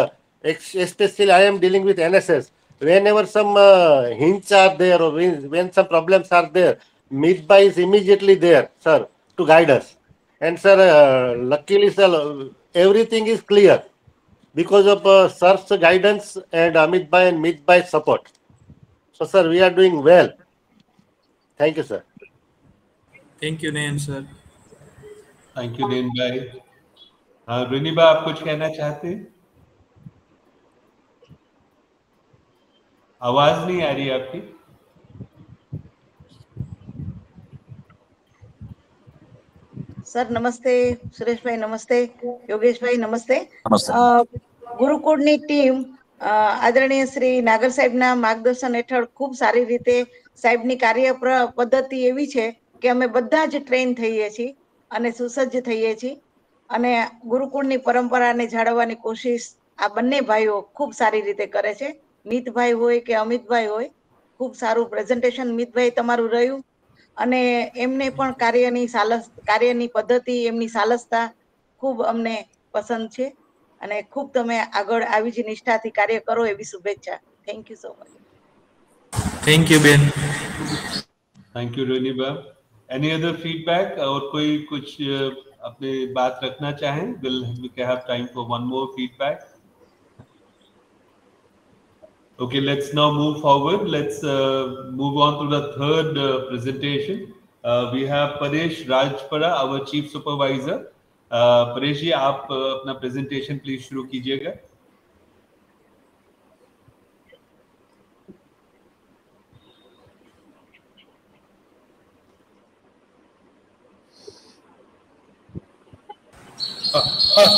especially I am dealing with NSS. Whenever some hints are there or when some problems are there, Meet bhai is immediately there, sir, to guide us. And sir, luckily, sir, everything is clear because of sir's guidance and Amit bhai and Meet bhai's support. So, sir, we are doing well. Thank you, sir. Thank you, Nain sir. Thank you, Nain bhai. Rohini बा, आप कुछ कहना चाहते हैं? आवाज नहीं आ रही आपकी. સર નમસ્તે. સુરેશભાઈ નમસ્તે. યોગેશભાઈ નમસ્તે. નમસ્તે. ગુરુકુળની ટીમ આદરણીય શ્રી નાગર સાહેબના માર્ગદર્શન હેઠળ ખૂબ સારી રીતે સાહેબની કાર્ય પદ્ધતિ એવી છે કે અમે બધા જ ટ્રેન થઈએ છીએ અને સુસજ્જ થઈએ છીએ અને ગુરુકુળની પરંપરાને જાળવવાની કોશિશ આ બંને ભાઈઓ ખૂબ સારી રીતે કરે છે. મિતભાઈ હોય કે અમિતભાઈ હોય, ખૂબ સારું પ્રેઝન્ટેશન મિતભાઈ તમારું રહ્યું અને એમને પણ કાર્યની પદ્ધતિ, એમની સાલસતા ખૂબ અમને પસંદ છે અને ખૂબ તમે આગળ આવી જ નિષ્ઠાથી કાર્ય કરો એવી શુભેચ્છા. Thank you so much. Thank you બેન. थैंक यू रोहिणी बा. एनी अदर फीडबैक और कोई कुछ अपने बात रखना चाहें? Will we have time for one more feedback? Okay, let's now move forward. Let's move on to the third presentation. We have Paresh Rajpara, our Chief Supervisor. Paresh ji, आप अपना presentation please शुरू कीजिएगा.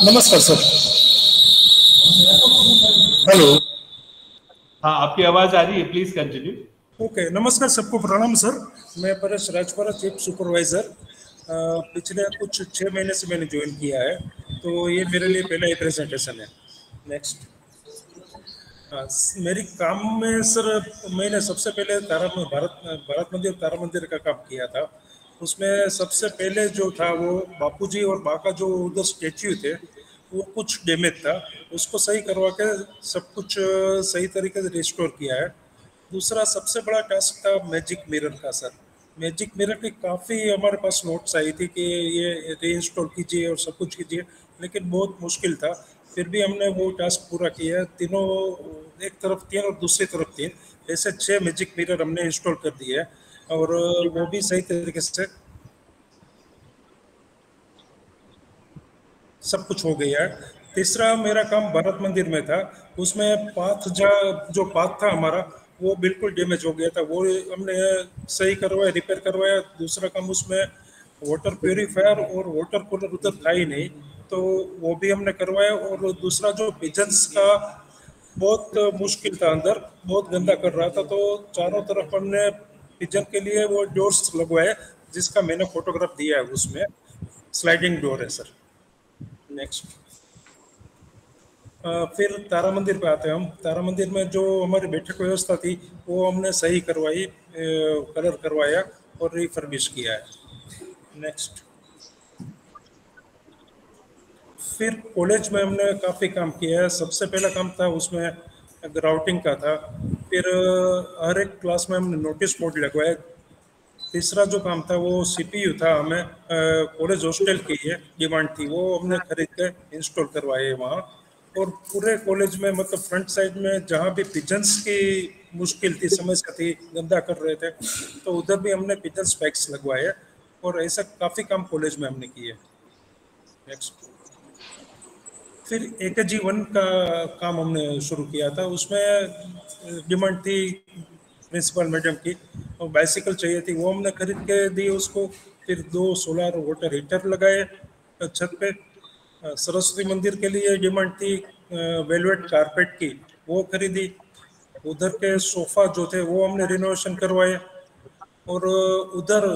नमस्कार sir. Hello. हाँ, आपकी आवाज आ रही है, प्लीज कंटिन्यू. ओके, नमस्कार सबको, प्रणाम सर. मैं परेश राजपुरा, चीफ सुपरवाइजर. पिछले कुछ 6 महीने से मैंने ज्वाइन किया है, तो ये मेरे लिए पहला ही प्रेजेंटेशन है. नेक्स्ट. मेरी काम में सर मैंने सबसे पहले भारत मंदिर तारा मंदिर का काम किया था. उसमें सबसे पहले जो था वो बापूजी और बा का जो उधर स्टेच्यू थे वो कुछ डैमेज था, उसको सही करवा के सब कुछ सही तरीके से रिस्टोर किया है। दूसरा सबसे बड़ा टास्क था मैजिक मिरर का सर। मैजिक मिरर की काफ़ी हमारे पास नोट्स आई थी कि ये रीइंस्टॉल कीजिए और सब कुछ कीजिए, लेकिन बहुत मुश्किल था। फिर भी हमने वो टास्क पूरा किया। तीनों, एक तरफ 3 और दूसरी तरफ 3, ऐसे 6 मैजिक मिरर हमने इंस्टॉल कर दिए और वो भी सही तरीके से सब कुछ हो गया है। तीसरा मेरा काम भारत मंदिर में था, उसमें जो पाथ था हमारा वो बिल्कुल डैमेज हो गया था, वो हमने सही करवाया, रिपेयर करवाया। दूसरा काम उसमें वाटर प्यूरिफायर और वाटर कूलर उधर था ही नहीं, तो वो भी हमने करवाया। और दूसरा जो पिजन्स का बहुत मुश्किल था, अंदर बहुत गंदा कर रहा था, तो चारों तरफ हमने पिजन के लिए वो डोर्स लगवाए, जिसका मैंने फोटोग्राफ दिया है, उसमें स्लाइडिंग डोर है सर। नेक्स्ट, फिर तारा मंदिर पे आते हैं हम। तारा मंदिर में जो हमारी बैठक व्यवस्था थी वो हमने सही करवाई, कलर करवाया और रिफर्बिश किया है। नेक्स्ट, फिर कॉलेज में हमने काफ़ी काम किया है। सबसे पहला काम था उसमें ग्राउटिंग का था, फिर हर एक क्लास में हमने नोटिस बोर्ड लगवाए। तीसरा जो काम था वो CPU था, हमें कॉलेज हॉस्टल की ये डिमांड थी, वो हमने खरीद के इंस्टॉल करवाए वहाँ। और पूरे कॉलेज में मतलब फ्रंट साइड में जहाँ भी पिजन्स की मुश्किल थी, समस्या थी, गंदा कर रहे थे, तो उधर भी हमने पिजन स्पैक्स लगवाए और ऐसा काफ़ी काम कॉलेज में हमने किए। नेक्स्ट, फिर AKG1 का काम हमने शुरू किया था, उसमें डिमांड थी प्रिंसिपल मैडम की, और बाइसिकल चाहिए थी, वो हमने खरीद के दी उसको। फिर 2 सोलर वाटर हीटर लगाए छत पे। सरस्वती मंदिर के लिए डिमांड थी वेलवेट कारपेट की, वो खरीदी। उधर के सोफा जो थे वो हमने रिनोवेशन करवाए। और उधर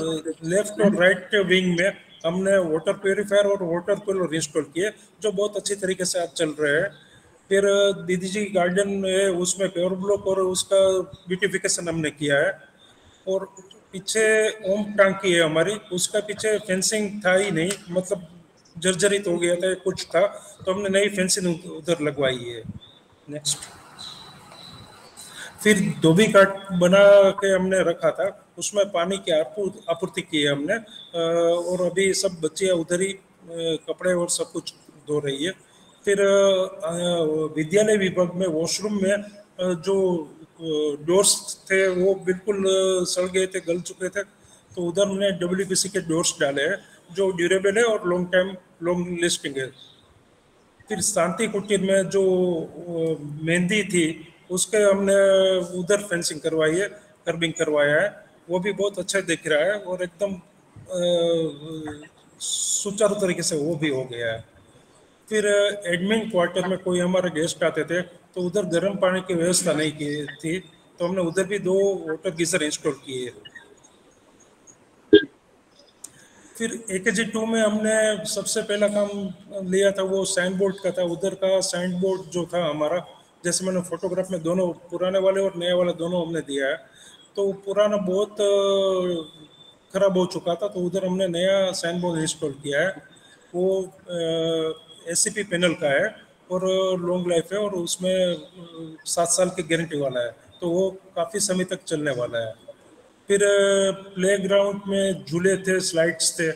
लेफ्ट और राइट विंग में हमने वाटर प्यूरिफायर और वाटर कूलर इंस्टॉल किए, जो बहुत अच्छी तरीके से आज चल रहे हैं। फिर दीदी जी गार्डन है, उसमें प्योर ब्लॉक और उसका ब्यूटिफिकेशन हमने किया है। और पीछे ओम टांकी है हमारी, उसका पीछे फेंसिंग था ही नहीं, मतलब जर्जरित हो गया था कुछ था, तो हमने नई फेंसिंग उधर लगवाई है। नेक्स्ट, फिर धोबी घाट बना के हमने रखा था, उसमें पानी की आपूर्ति की है हमने। और अभी सब बच्चियां उधर ही कपड़े और सब कुछ धो रही है। फिर विद्यालय विभाग में वॉशरूम में जो डोर्स थे वो बिल्कुल सड़ गए थे, गल चुके थे, तो उधर हमने WPC के डोर्स डाले हैं जो ड्यूरेबल है और लॉन्ग लास्टिंग है। फिर शांति कुटीर में जो मेहंदी थी उसके हमने उधर फेंसिंग करवाई है, कर्बिंग करवाया है, वो भी बहुत अच्छा दिख रहा है और एकदम सुचारू तरीके से वो भी हो गया है। फिर एडमिन क्वार्टर में कोई हमारे गेस्ट आते थे तो उधर गर्म पानी की व्यवस्था नहीं की थी, तो हमने उधर भी 2 वाटर गीजर इंस्टॉल किए। फिर AKG2 में हमने सबसे पहला काम लिया था वो साइन बोर्ड का था। उधर का साइन बोर्ड जो था हमारा, जैसे मैंने फोटोग्राफ में दोनों पुराने वाले और नए वाले दोनों हमने दिया है, तो पुराना बहुत खराब हो चुका था, तो उधर हमने नया साइन बोर्ड इंस्टॉल किया है। वो SCP पैनल का है और लॉन्ग लाइफ है और उसमें 7 साल की गारंटी वाला है, तो वो काफ़ी समय तक चलने वाला है। फिर प्लेग्राउंड में झूले थे, स्लाइड्स थे,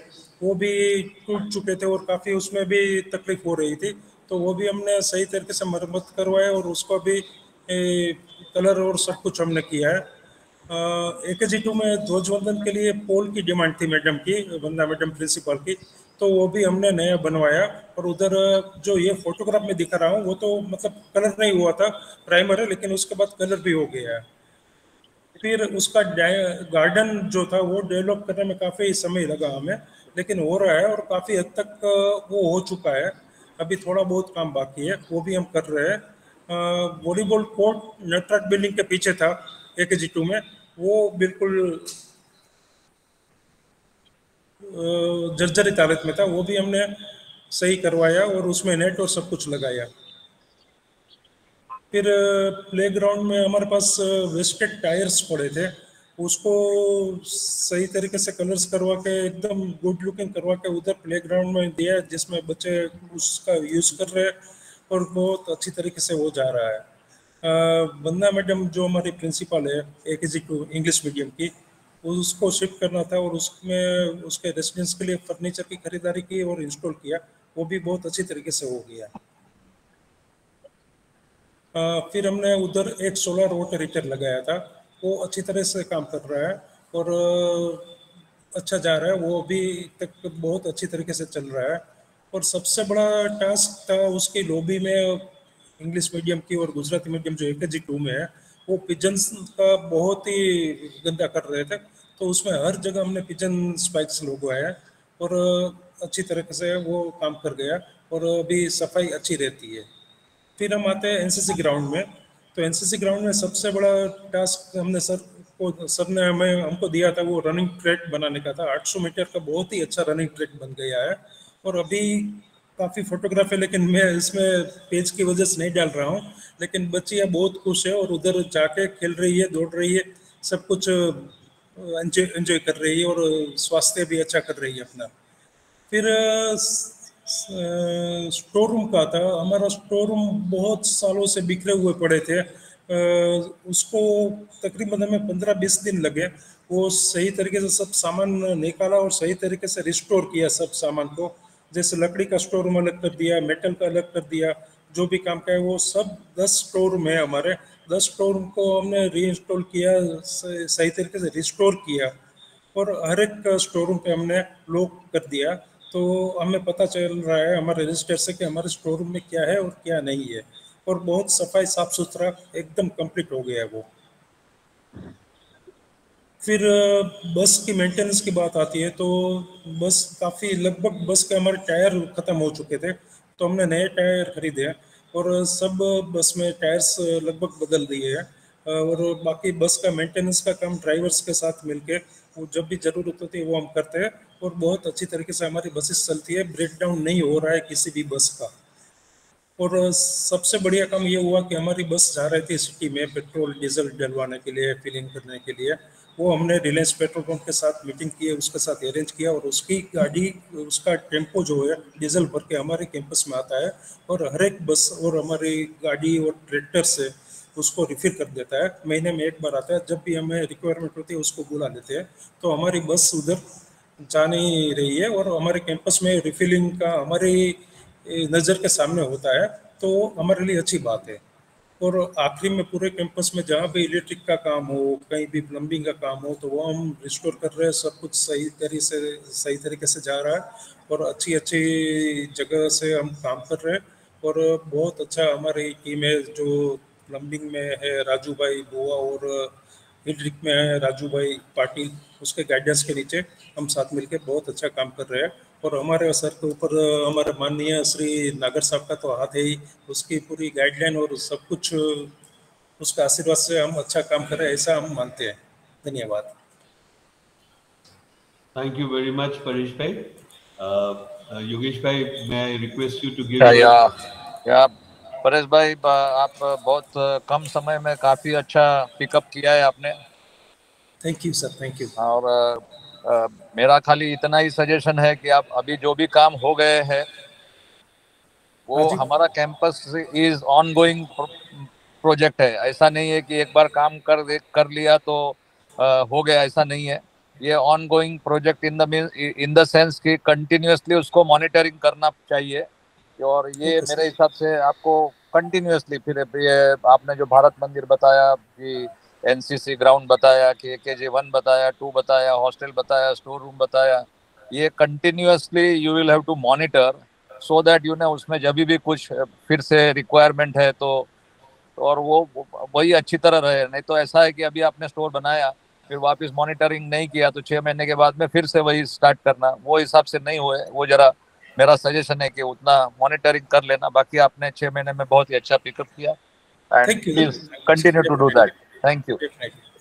वो भी टूट चुके थे और काफ़ी उसमें भी तकलीफ हो रही थी, तो वो भी हमने सही तरीके से मरम्मत करवाया और उसको भी कलर और सब कुछ हमने किया है। AKG2 में ध्वजवंदन के लिए पोल की डिमांड थी मैडम की, वंदना मैडम प्रिंसिपल की, तो वो भी हमने नया बनवाया। और उधर जो ये फोटोग्राफ में दिखा रहा हूँ वो तो मतलब कलर नहीं हुआ था, प्राइमर है, लेकिन उसके बाद कलर भी हो गया है। फिर उसका गार्डन जो था वो डेवलप करने में काफ़ी समय लगा हमें, लेकिन हो रहा है और काफ़ी हद तक वो हो चुका है। अभी थोड़ा बहुत काम बाकी है, वो भी हम कर रहे हैं। वॉलीबॉल कोर्ट नटराज बिल्डिंग के पीछे था AKG2 में, वो बिल्कुल जर्जरित हालत में था, वो भी हमने सही करवाया और उसमें नेट और सब कुछ लगाया। फिर प्लेग्राउंड में हमारे पास वेस्टेड टायर्स पड़े थे, उसको सही तरीके से कलर्स करवा के एकदम गुड लुकिंग करवा के उधर प्लेग्राउंड में दिया जिसमें बच्चे उसका यूज कर रहे हैं और बहुत अच्छी तरीके से हो जा रहा है। वंदना मैडम जो हमारी प्रिंसिपल है AKG2 इंग्लिश मीडियम की, उसको शिफ्ट करना था और उसमें उसके रेसिडेंस के लिए फर्नीचर की खरीदारी की और इंस्टॉल किया, वो भी बहुत अच्छी तरीके से हो गया। फिर हमने उधर एक सोलर वाटर हीटर लगाया था, वो अच्छी तरह से काम कर रहा है और अच्छा जा रहा है, वो अभी तक बहुत अच्छी तरीके से चल रहा है। और सबसे बड़ा टास्क था उसकी लॉबी में इंग्लिश मीडियम की और गुजराती मीडियम जो AKG2 में है, वो पिजन्स का बहुत ही गंदा कर रहे थे, तो उसमें हर जगह हमने पिजन स्पाइक्स लगवाया और अच्छी तरीके से वो काम कर गया और अभी सफाई अच्छी रहती है। फिर हम आते हैं NCC ग्राउंड में। तो NCC ग्राउंड में सबसे बड़ा टास्क हमने सर ने हमको दिया था, वो रनिंग ट्रैक बनाने का था। 800 मीटर का बहुत ही अच्छा रनिंग ट्रैक बन गया है और अभी काफ़ी फोटोग्राफ है, लेकिन मैं इसमें पेज की वजह से नहीं डाल रहा हूँ। लेकिन बच्चियाँ बहुत खुश है और उधर जाके खेल रही है, दौड़ रही है, सब कुछ एंजॉय कर रही है और स्वास्थ्य भी अच्छा कर रही है अपना। फिर स्टोर रूम का था, हमारा स्टोर रूम बहुत सालों से बिखरे हुए पड़े थे, उसको तकरीबन हमें 15-20 दिन लगे, वो सही तरीके से सब सामान निकाला और सही तरीके से रिस्टोर किया सब सामान को। जैसे लकड़ी का स्टोर रूम अलग कर दिया, मेटल का अलग कर दिया, जो भी काम का है वो सब 10 स्टोर रूम है हमारे। 10 स्टोर रूम को हमने रीइंस्टॉल किया, सही तरीके से रिस्टोर किया और हर एक स्टोर रूम पे हमने लॉक कर दिया, तो हमें पता चल रहा है हमारे रजिस्टर से कि हमारे स्टोर रूम में क्या है और क्या नहीं है, और बहुत सफाई साफ सुथरा एकदम कंप्लीट हो गया है वो। फिर बस की मेंटेनेंस की बात आती है तो बस काफ़ी लगभग बस के हमारे टायर ख़त्म हो चुके थे, तो हमने नए टायर खरीदे और सब बस में टायर्स लगभग बदल दिए हैं। और बाकी बस का मेंटेनेंस का काम ड्राइवर्स के साथ मिलके वो जब भी ज़रूरत होती है वो हम करते हैं और बहुत अच्छी तरीके से हमारी बसेस चलती है, ब्रेकडाउन नहीं हो रहा है किसी भी बस का। और सबसे बढ़िया काम ये हुआ कि हमारी बस जा रही थी सिटी में पेट्रोल डीजल डलवाने के लिए, फिलिंग करने के लिए, वो हमने रिलायंस पेट्रोल पंप के साथ मीटिंग की है, उसके साथ अरेंज किया और उसकी गाड़ी, उसका टेम्पो जो है डीजल भर के हमारे कैंपस में आता है और हर एक बस और हमारी गाड़ी और ट्रैक्टर से उसको रिफिल कर देता है। महीने में एक बार आता है, जब भी हमें रिक्वायरमेंट होती है उसको बुला लेते हैं, तो हमारी बस उधर जा नहीं रही है और हमारे कैंपस में रिफिलिंग का हमारी नज़र के सामने होता है, तो हमारे लिए अच्छी बात है। और आखिरी में पूरे कैंपस में जहाँ भी इलेक्ट्रिक का काम हो, कहीं भी प्लम्बिंग का काम हो, तो वो हम रिस्टोर कर रहे हैं, सब कुछ सही तरीके से जा रहा है और अच्छी अच्छी जगह से हम काम कर रहे हैं। और बहुत अच्छा हमारी टीम है, जो प्लम्बिंग में है राजू भाई बुआ और इलेक्ट्रिक में है राजू भाई पाटिल, उसके गाइडेंस के नीचे हम साथ मिलकर बहुत अच्छा काम कर रहे हैं। और हमारे सर के ऊपर हमारे माननीय श्री नागर साहब का तो हाथ है ही, उसकी पूरी गाइडलाइन और सब कुछ उसका आशीर्वाद से हम अच्छा काम कर रहे हैं, ऐसा हम मानते हैं। धन्यवाद। Thank you very much, Paresh bhai. Yogesh bhai, may I request you to give? या परेश भाई, आप बहुत कम समय में काफी अच्छा पिकअप किया है आपने। Thank you sir, thank you. और मेरा खाली इतना ही सजेशन है कि आप अभी जो भी काम हो गए हैं वो हमारा campus is on going project है, ऐसा नहीं है कि एक बार काम कर लिया तो हो गया, ऐसा नहीं है। ये on going project in the sense कि कंटिन्यूअसली उसको मॉनिटरिंग करना चाहिए। और ये मेरे हिसाब से आपको कंटिन्यूअसली, फिर ये आपने जो भारत मंदिर बताया, कि NCC ग्राउंड बताया, कि AKG1 बताया, 2 बताया, हॉस्टल बताया, स्टोर रूम बताया, ये continuously you will have to monitor so that उसमें जब भी कुछ फिर से रिक्वायरमेंट है तो और वो वही अच्छी तरह रहे। नहीं तो ऐसा है कि अभी आपने स्टोर बनाया फिर वापस मॉनिटरिंग नहीं किया तो 6 महीने के बाद में फिर से वही स्टार्ट करना, वो हिसाब से नहीं हुए। वो जरा मेरा सजेशन है कि उतना मॉनिटरिंग कर लेना। बाकी आपने 6 महीने में बहुत ही अच्छा पिकअप किया and please continue to do that. Thank you.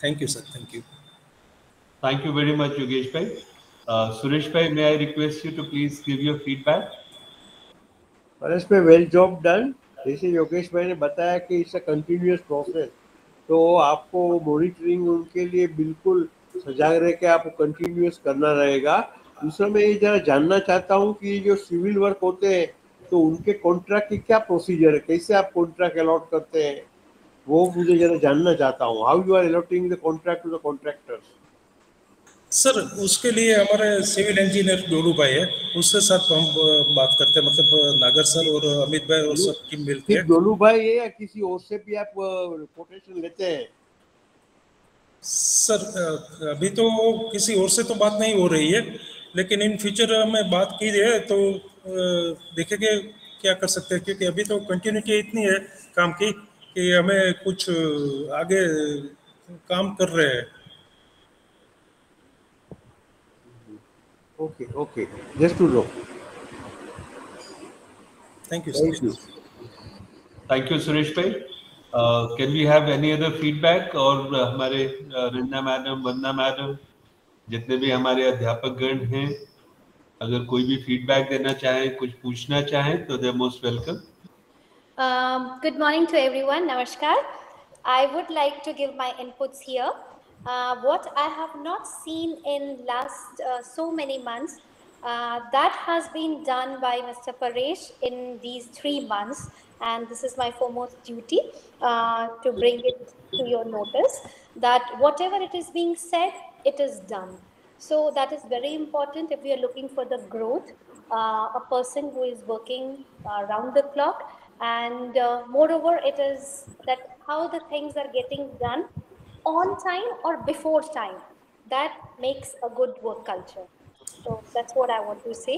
Thank you sir, thank you. Thank you very much, Yogesh bhai. Suresh bhai, may I request you to please give your feedback? Paresh भाई, well job done. जैसे योगेश भाई ने बताया कि it's a continuous process, तो आपको monitoring उनके लिए बिल्कुल सजाग रह के आपको कंटिन्यूअस करना रहेगा। दूसरा मैं ये जरा जानना चाहता हूँ कि जो सिविल वर्क होते हैं तो उनके कॉन्ट्रैक्ट की क्या प्रोसीजर है, कैसे आप कॉन्ट्रैक्ट अलॉट करते हैं, वो मुझे जरा जानना चाहता हूँ। How you are allotting the contract to the contractors? Sir उसके लिए हमारे सिविल इंजीनियर डोलू भाई है, उसके साथ हम बात करते हैं, मतलब नागर सर और अमित भाई और सब की मिलकर। सिर्फ डोलू भाई है या किसी और से भी आप कोटेशन लेते हैं? सर अभी तो किसी और से तो बात नहीं हो रही है, लेकिन इन फ्यूचर में बात की है तो देखेंगे क्या कर सकते हैं, क्योंकि अभी तो कंटिन्यूटी इतनी है काम की कि हमें कुछ आगे काम कर रहे हैं। Okay, okay. Just to know. Thank you. Thank you. Thank you, Suresh bhai. Can we have any other feedback? और हमारे रंजना मैडम, वंदना मैडम, जितने भी हमारे अध्यापक गण हैं, अगर कोई भी फीडबैक देना चाहें, कुछ पूछना चाहें, तो they are most welcome. Good morning to everyone. Namaskar. I would like to give my inputs here. What I have not seen in last so many months, that has been done by Mr. Paresh in these 3 months, and this is my foremost duty to bring it to your notice, that whatever it is being said, it is done. So that is very important if we are looking for the growth. A person who is working round the clock, and moreover, it is that how the things are getting done on time or before time, that makes a good work culture. So that's what I want to say,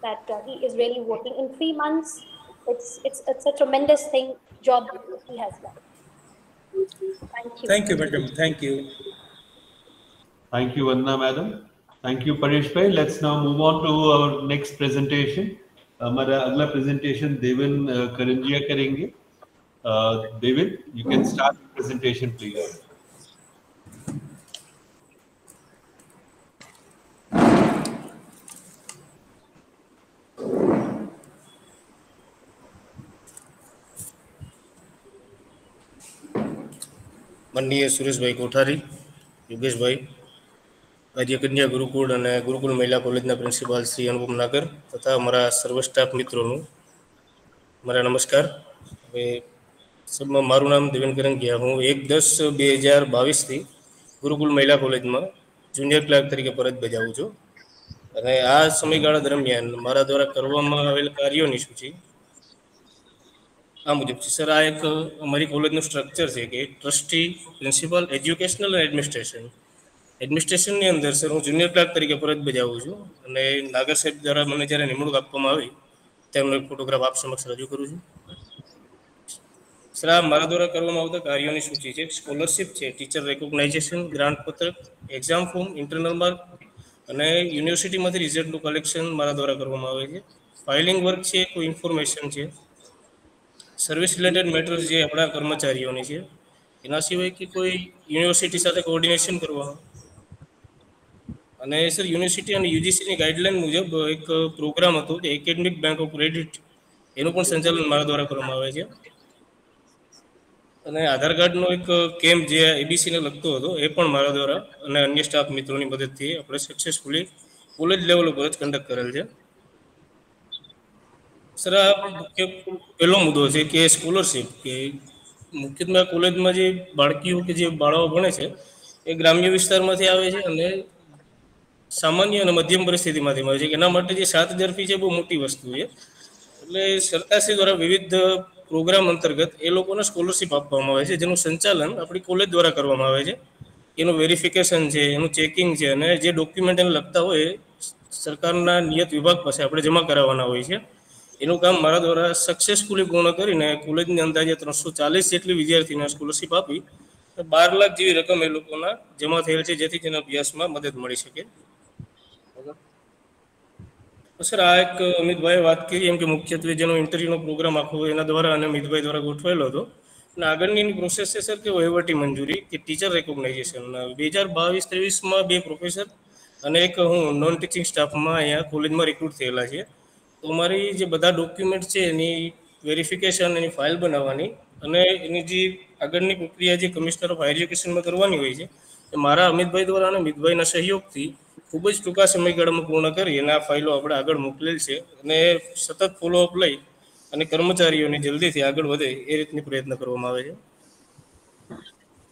that he is really working in 3 months. It's a tremendous job he has done. Thank you. Thank you, madam. Thank you. Thank you, Vandana madam. Thank you, Paresh bhai. Let's now move on to our next presentation. हमारा अगला presentation देवन करंजिया करेंगे. Devan, you can start the presentation, please. माननीय सुरेशभाई कोठारी, योगेशभाई, आर्य कन्या गुरुकुल અને ગુરુકુળ મહિલા કોલેજના principal Shri અનુપમ નાગર તથા અમારા સર્વ સ્ટાફ મિત્રોનું મારા નમસ્કાર. હવે સબમાં મારું નામ દેવેન કરંગિયા, હું 1/10/2022 થી ગુરુકુલ મહિલા કોલેજમાં જુનિયર ક્લાર્ક તરીકે ફરજ બજાવું છું અને આ સમયગાળા દરમિયાન મારા દ્વારા કરવામાં આવેલ કાર્યોની સૂચિ આ મુજબ છે. સર, આ એક અમારી કોલેજનું સ્ટ્રક્ચર છે કે ટ્રસ્ટી, પ્રિન્સિપાલ, એજ્યુકેશનલ અને એડમિનિસ્ટ્રેશનની અંદર સર હું જુનિયર ક્લાર્ક તરીકે ફરજ બજાવું છું અને નાગર સાહેબ દ્વારા મને જ્યારે નિમણૂક આપવામાં આવી તેમનો એક ફોટોગ્રાફ આપ સમક્ષ રજૂ કરું છું. સર, આ મારા દ્વારા કરવામાં આવતા કાર્યોની સૂચિ છે. સ્કોલરશિપ છે, ટીચર રેકોગ્નાઇઝેશન, ગ્રાન્ટ પત્રક, એક્ઝામ ફોર્મ, ઇન્ટરનલ માર્ક અને યુનિવર્સિટીમાંથી રિઝલ્ટનું કલેક્શન મારા દ્વારા કરવામાં આવે છે. ફાઇલિંગ વર્ક છે, કોઈ ઇન્ફોર્મેશન છે, સર્વિસ રિલેટેડ મેટર્સ જે આપણા કર્મચારીઓની છે, એના સિવાય કે કોઈ યુનિવર્સિટી સાથે કોઓર્ડિનેશન કરવા અને સર યુનિવર્સિટી અને યુજીસીની ગાઈડલાઈન મુજબ એક પ્રોગ્રામ હતો કે એકેડમિક બેંક ઓફ ક્રેડિટ, એનું પણ સંચાલન મારા દ્વારા કરવામાં આવે છે અને આધાર કાર્ડનો એક કેમ્પ જે એબીસીને લગતો હતો એ પણ મારા દ્વારા અને અન્ય સ્ટાફ મિત્રોની મદદથી આપણે સક્સેસફુલી કોલેજ લેવલ ઉપર જ કન્ડક્ટ કરેલ છે. સર, આ પહેલો મુદ્દો છે કે સ્કોલરશિપ, કે મુખ્યત્વે કોલેજમાં જે બાળકીઓ કે જે બાળાઓ ભણે છે એ ગ્રામ્ય વિસ્તારમાંથી આવે છે અને સામાન્ય અને મધ્યમ પરિસ્થિતિમાંથી આવે છે. એના માટે જે 7,000 ફી છે બહુ મોટી વસ્તુ છે. એટલે સરકારશ્રી દ્વારા વિવિધ પ્રોગ્રામ અંતર્ગત એ લોકોને સ્કોલરશિપ આપવામાં આવે છે, જેનું સંચાલન આપણી કોલેજ દ્વારા કરવામાં આવે છે. એનું વેરિફિકેશન છે, એનું ચેકિંગ છે અને જે ડોક્યુમેન્ટ એને લગતા હોય સરકારના નિયત વિભાગ પાસે આપણે જમા કરાવવાના હોય છે. એનું કામ મારા દ્વારા સક્સેસફુલી પૂર્ણ કરીને કોલેજની અંદાજે 340 જેટલી વિદ્યાર્થીને સ્કોલરશિપ આપી 12 લાખ જેવી રકમ એ લોકોના જમા થયેલ છે, જેથી તેના અભ્યાસમાં મદદ મળી શકે. સર, આ એક અમિતભાઈએ વાત કરી એમ કે મુખ્યત્વે જેનો ઇન્ટરવ્યુનો પ્રોગ્રામ આખો એના દ્વારા અને અમિતભાઈ દ્વારા ગોઠવાયેલો હતો અને આગળની પ્રોસેસ છે સર કે વહીવટી મંજૂરી કે ટીચર રેકોગ્નાઇઝેશન 2022-23માં 2 પ્રોફેસર અને એક હું નોન ટીચિંગ સ્ટાફમાં અહીંયા કોલેજમાં રિક્રુટ થયેલા છે. તો અમારી જે બધા ડોક્યુમેન્ટ છે એની વેરિફિકેશન, એની ફાઇલ બનાવવાની અને એની જે આગળની પ્રક્રિયા જે કમિશનર ઓફ હાયર એજ્યુકેશનમાં કરવાની હોય છે એ મારા અમિતભાઈ દ્વારા અને મિતભાઈના સહયોગથી ખૂબ જ ટૂંકા સમયગાળામાં પૂર્ણ કરી અને આ ફાઇલો આપણે આગળ મોકલેલ છે અને સતત ફોલોઅપ લઈ અને કર્મચારીઓને જલ્દીથી આગળ વધે એ રીતની પ્રયત્ન કરવામાં આવે છે.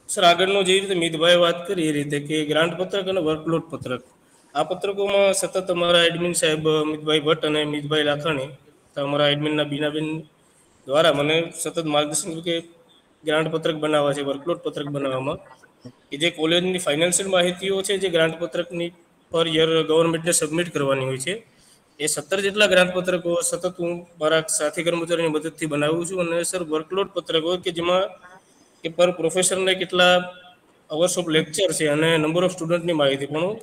સર, આગળનું જે રીતે મિતભાઈએ વાત કરી એ રીતે કે ગ્રાન્ટ પત્રક અને વર્કલોડ પત્રક, આ પત્રકોમાં સતત અમારા એડમિન સાહેબ મિતભાઈ ભટ્ટ અને મિતભાઈ લાખાણી અમારા એડમિનના બીનાબેન દ્વારા મને સતત માર્ગદર્શન કે ગ્રાન્ટ પત્રક બનાવવા છે, વર્કલોડ પત્રક બનાવવામાં કે જે કોલેજની ફાઇનાન્શિયલ માહિતીઓ છે જે ગ્રાન્ટ પત્રકની પર યર ગવર્મેન્ટને સબમિટ કરવાની હોય છે. એ 17 જેટલા ગ્રાન્ટ પત્રકો સતત હું મારા સાથી કર્મચારીની મદદથી બનાવું છું. અને સર વર્કલોડ પત્રકો કે જેમાં કે પર પ્રોફેસરને કેટલા અવર્સ ઓફ લેક્ચર છે અને નંબર ઓફ સ્ટુડન્ટની માહિતી પણ હું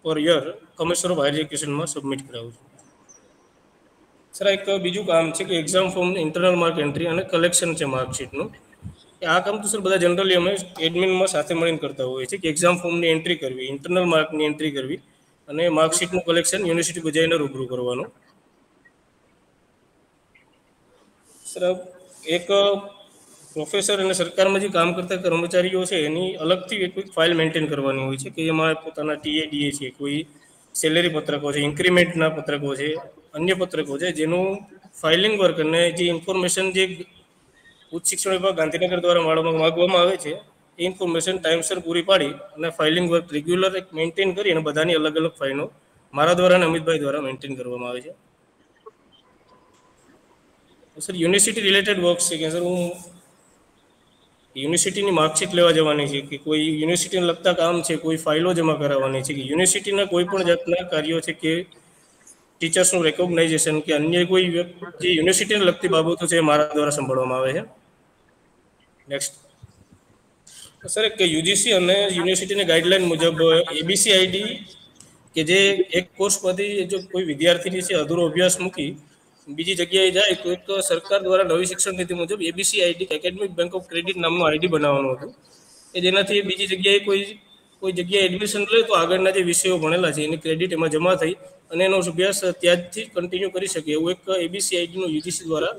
પર યર કમિશનર ઓફ હાયર એજ્યુકેશનમાં સબમિટ કરાવું છું. સર, એક બીજું કામ છે કે exam form internal mark entry અને કલેક્શન છે માર્કશીટનું. આ કામ તો સર બધા જનરલી અમે એડમિનમાં સાથે મળીને કરતા હોઈએ છીએ કે એક્ઝામ ફોર્મની એન્ટ્રી કરવી, ઇન્ટરનલ માર્કની એન્ટ્રી કરવી અને માર્કશીટનું કલેક્શન યુનિવર્સિટી બજાવીને રૂબરૂ કરવાનું. સર, એક પ્રોફેસર અને સરકારમાં જે કામ કરતા કર્મચારીઓ છે એની અલગથી એક ફાઇલ મેન્ટેન કરવાની હોય છે કે એમાં પોતાના ટીએડીએ છે, કોઈ સેલેરી પત્રકો છે, ઇન્ક્રીમેન્ટના પત્રકો છે, અન્ય પત્રકો છે જેનું ફાઇલિંગ વર્ક અને જે ઇન્ફોર્મેશન જે ઉચ્ચ શિક્ષણ વિભાગ ગાંધીનગર દ્વારા માગવામાં આવે છે એ ઇન્ફોર્મેશન ટાઈમસર પૂરી પાડી અને ફાઇલિંગ વર્ક રેગ્યુલર મેન્ટેન કરી અને બધાની અલગ અલગ ફાઇલો મારા દ્વારા અને અમિતભાઈ દ્વારા મેન્ટેન કરવામાં આવે છે. સર, યુનિવર્સિટી રિલેટેડ વર્ક છે કે સર હું યુનિવર્સિટીની માર્કશીટ લેવા જવાની છે કે કોઈ યુનિવર્સિટીને લગતા કામ છે, કોઈ ફાઇલો જમા કરાવવાની છે કે યુનિવર્સિટીના કોઈ પણ જાતના કાર્યો છે કે ટીચર્સનું રેકોગ્નાઇઝેશન કે અન્ય કોઈ જે યુનિવર્સિટીને લગતી બાબતો છે મારા દ્વારા સંભાળવામાં આવે છે. નેક્સ્ટ સર, એક યુજીસી અને યુનિવર્સિટીની ગાઈડલાઈન મુજબ એબીસી આઈડી કે જે એક કોર્સમાંથી જો કોઈ વિદ્યાર્થીની છે અધૂરો અભ્યાસ મૂકી બીજી જગ્યાએ જાય તો એક સરકાર દ્વારા નવી શિક્ષણ નીતિ મુજબ ABC ID academic bank of credit નામનું આઈડી બનાવવાનું હતું કે જેનાથી બીજી જગ્યાએ કોઈ જગ્યાએ એડમિશન લે તો આગળના જે વિષયો ભણેલા છે એની ક્રેડિટ એમાં જમા થઈ અને એનો અભ્યાસ ત્યાંથી કન્ટિન્યુ કરી શકે એવું એક એબીસી આઈડીનું યુજીસી દ્વારા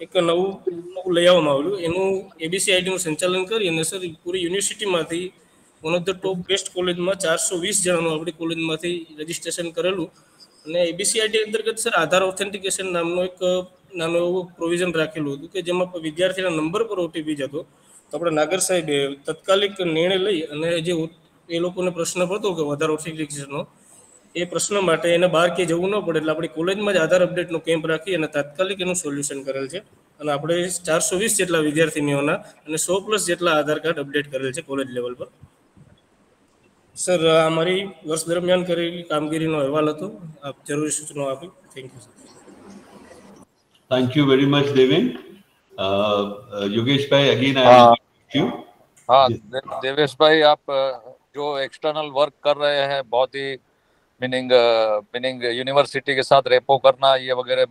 એક નવું લઈ આવવામાં આવેલું. એનું એબીસી આઈડીનું સંચાલન કરી અને સર પૂરી યુનિવર્સિટીમાંથી one of the top best કોલેજમાં 420 જણાનું આપણી કોલેજમાંથી રજિસ્ટ્રેશન કરેલું. અને એબીસી આઈડી અંતર્ગત સર આધાર ઓથેન્ટિકેશન નામનો એક નાનું એવું પ્રોવિઝન રાખેલું હતું કે જેમાં વિદ્યાર્થીના નંબર પર ઓટીપી જતો તો આપણે નાગર સાહેબે તત્કાલિક નિર્ણય લઈ અને જે એ લોકોને પ્રશ્ન પડતો કે આધાર ઓથેન્ટિકેશનનો એ પ્રશ્ન માટે એને બહાર ક્યાંય જવું ન પડે એટલે આપણી કોલેજમાં જ આધાર અપડેટનો કેમ્પ રાખી અને તાત્કાલિક એનું સોલ્યુશન કરેલ છે. અને આપણે 420 જેટલા વિદ્યાર્થીનીઓના અને 100+ જેટલા આધાર કાર્ડ અપડેટ કરેલ છે કોલેજ લેવલ પર. સર, આ મારી વર્ષ દરમિયાન કરેલી કામગીરીનો અહેવાલ હતો. આપ જરૂરી સૂચનો આપી. Thank you sir. Thank you very much, Devin. Yogesh bhai, again I will invite you. हाँ, देवेश भाई, आप जो एक्सटर्नल वर्क कर रहे हैं बहुत ही मीनिंग यूनिवर्सिटी के साथ रेपो करना ये वगैरह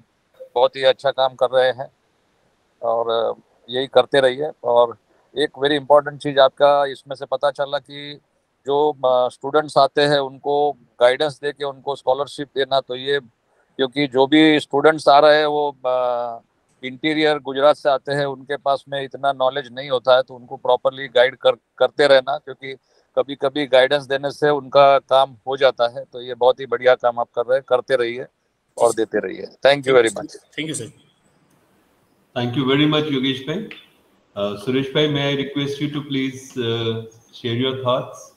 बहुत ही अच्छा काम कर रहे हैं और यही करते रहिए. और एक वेरी इंपॉर्टेंट चीज आपका इसमें से पता चला कि जो स्टूडेंट्स आते हैं उनको गाइडेंस दे के उनको स्कॉलरशिप देना, तो ये क्योंकि जो भी स्टूडेंट्स आ रहे हैं वो इंटीरियर गुजरात से आते हैं, उनके पास में इतना नॉलेज नहीं होता है, तो उनको प्रॉपरली गाइड करते रहना, क्योंकि कभी कभी गाइडेंस देने से उनका काम हो जाता है. तो ये बहुत ही बढ़िया काम आप कर रहे हैं, करते रहिए और देते रहिए. Thank you very much. Thank you sir. Thank you very much, Yogesh bhai. Suresh bhai, may I request you to please share your thoughts?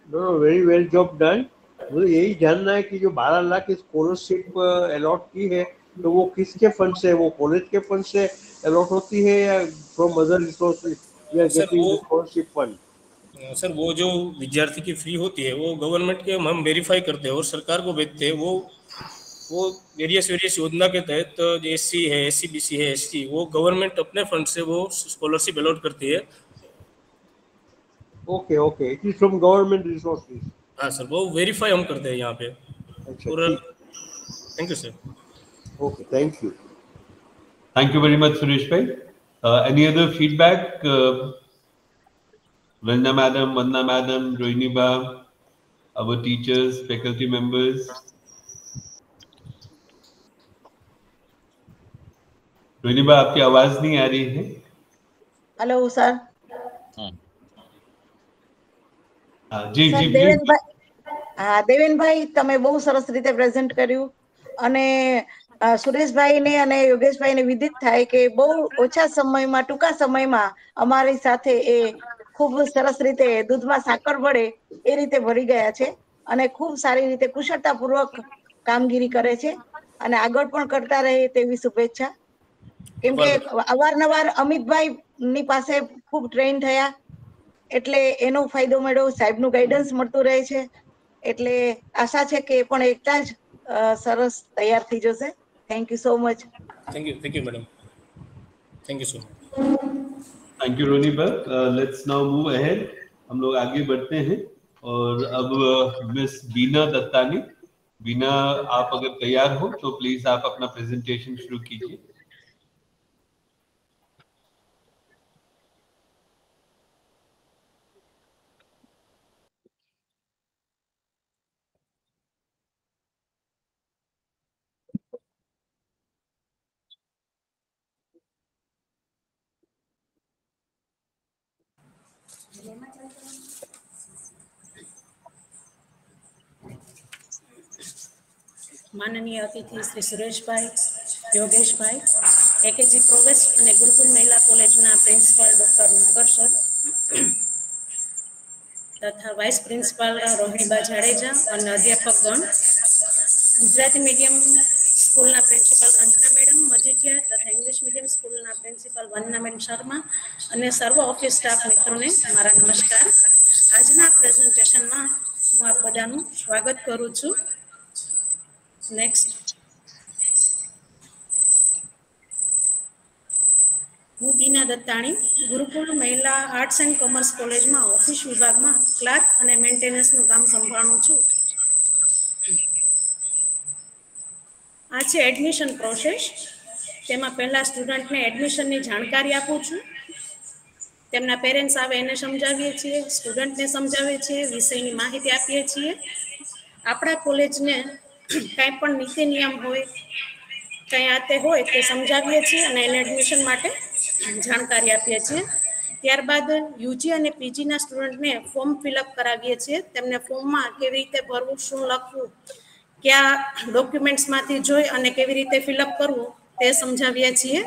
No, very well job done. मुझे यही जानना है कि जो 12 लाख की स्कॉलरशिप अलॉट की है तो वो किसके फंड से, वो कॉलेज के फंड से अलॉट होती है या from other resources we are getting scholarship fund? Sir, वो जो विद्यार्थी की फी होती है वो गवर्नमेंट के हम वेरीफाई करते हैं और सरकार को भेजते हैं. वो वेरियस योजना के तहत एससी है, एससीबीसी है, एसटी, वो गवर्नमेंट अपने फंड से वो स्कॉलरशिप अलॉट करती है. Okay okay, it is from government resources. हाँ सर, वो वेरीफाई हम करते हैं यहाँ पे. पूरा. Thank you sir. Okay, thank you. Thank you very much, Suresh bhai. Any other feedback? Vandana madam, Rohini ba, our teachers, faculty members. Rohini ba, आपकी आवाज नहीं आ रही है. Hello sir. જી જી દેવેનભાઈ તમે બહુ સરસ રીતે પ્રેઝન્ટ કર્યું અને સુરેશભાઈ ને અને યોગેશભાઈ ને વિદિત થાય કે બહુ ઓછા સમયમાં ટૂંકા સમયમાં અમારી સાથે એ ખૂબ સરસ રીતે દૂધમાં સાકર વળે એ રીતે ભળી ગયા છે અને ખૂબ સારી રીતે કુશળતાપૂર્વક કામગીરી કરે છે અને આગળ પણ કરતા રહે તેવી શુભેચ્છા. કેમ કે અવારનવાર અમિતભાઈ ની પાસે ખૂબ ટ્રેન થયા એટલે એનો ફાયદો મળ્યો, સાહેબનું ગાઈડન્સ મળતું રહે છે એટલે આશા છે કે એ પણ એકતા જ સરસ તૈયાર થઈ જશે. Thank you so much. Thank you madam. Thank you so much. Thank you Roni पर. Let's now move ahead. हम लोग आगे बढ़ते हैं और अब मिस बीना दत्तानी. बीना, आप अगर तैयार हो तो प्लीज आप अपना प्रेजेंटेशन शुरू कीजिए. માનનીય અતિથિ શ્રી સુરેશભાઈ, યોગેશભાઈ, એકેજી પ્રોવેસ્ટ અને ગુરુકુળ મહિલા કોલેજના પ્રિન્સિપાલ ડોક્ટર નાગર સર તથા વાઇસ પ્રિન્સિપાલ રોહિણીબા જાડેજા અને અધ્યાપકગણ, ગુજરાતી મીડિયમ સ્કૂલના પ્રિન્સિપાલ રંજના મેડમ મજીઠિયા તથા ઇંગ્લિશ મીડિયમ સ્કૂલના પ્રિન્સિપાલ વંદનાબેન શર્મા અને સર્વ ઓફિસ સ્ટાફ મિત્રોને મારા નમસ્કાર. આજના પ્રેઝન્ટેશનમાં હું આપ બધાનું સ્વાગત કરું છું. નેક્સ્ટ. હું બીના દત્તાણી, ગુરુકુળ મહિલા આર્ટ્સ એન્ડ કોમર્સ કોલેજમાં ઓફિસ વિભાગમાં ક્લાર્ક અને મેન્ટેનન્સનું કામ સંભાળું છું. આ છે એડમિશન પ્રોસેસ. તેમાં પહેલા સ્ટુડન્ટને એડમિશનની જાણકારી આપું છું. તેમના પેરેન્ટ્સ આવે એને સમજાવીએ છીએ, સ્ટુડન્ટને સમજાવીએ છીએ, વિષયની માહિતી આપીએ છીએ. આપણા કોલેજને કાંઈ પણ નીતિ નિયમ હોય, કંઈ આ તે હોય તે સમજાવીએ છીએ અને એને એડમિશન માટે જાણકારી આપીએ છીએ. ત્યારબાદ યુજી અને પીજીના સ્ટુડન્ટને ફોર્મ ફિલઅપ કરાવીએ છીએ. તેમને ફોર્મમાં કેવી રીતે ભરવું, શું લખવું, કયા ડોક્યુમેન્ટ્સમાંથી જોઈ અને કેવી રીતે ફિલઅપ કરવું તે સમજાવીએ છીએ.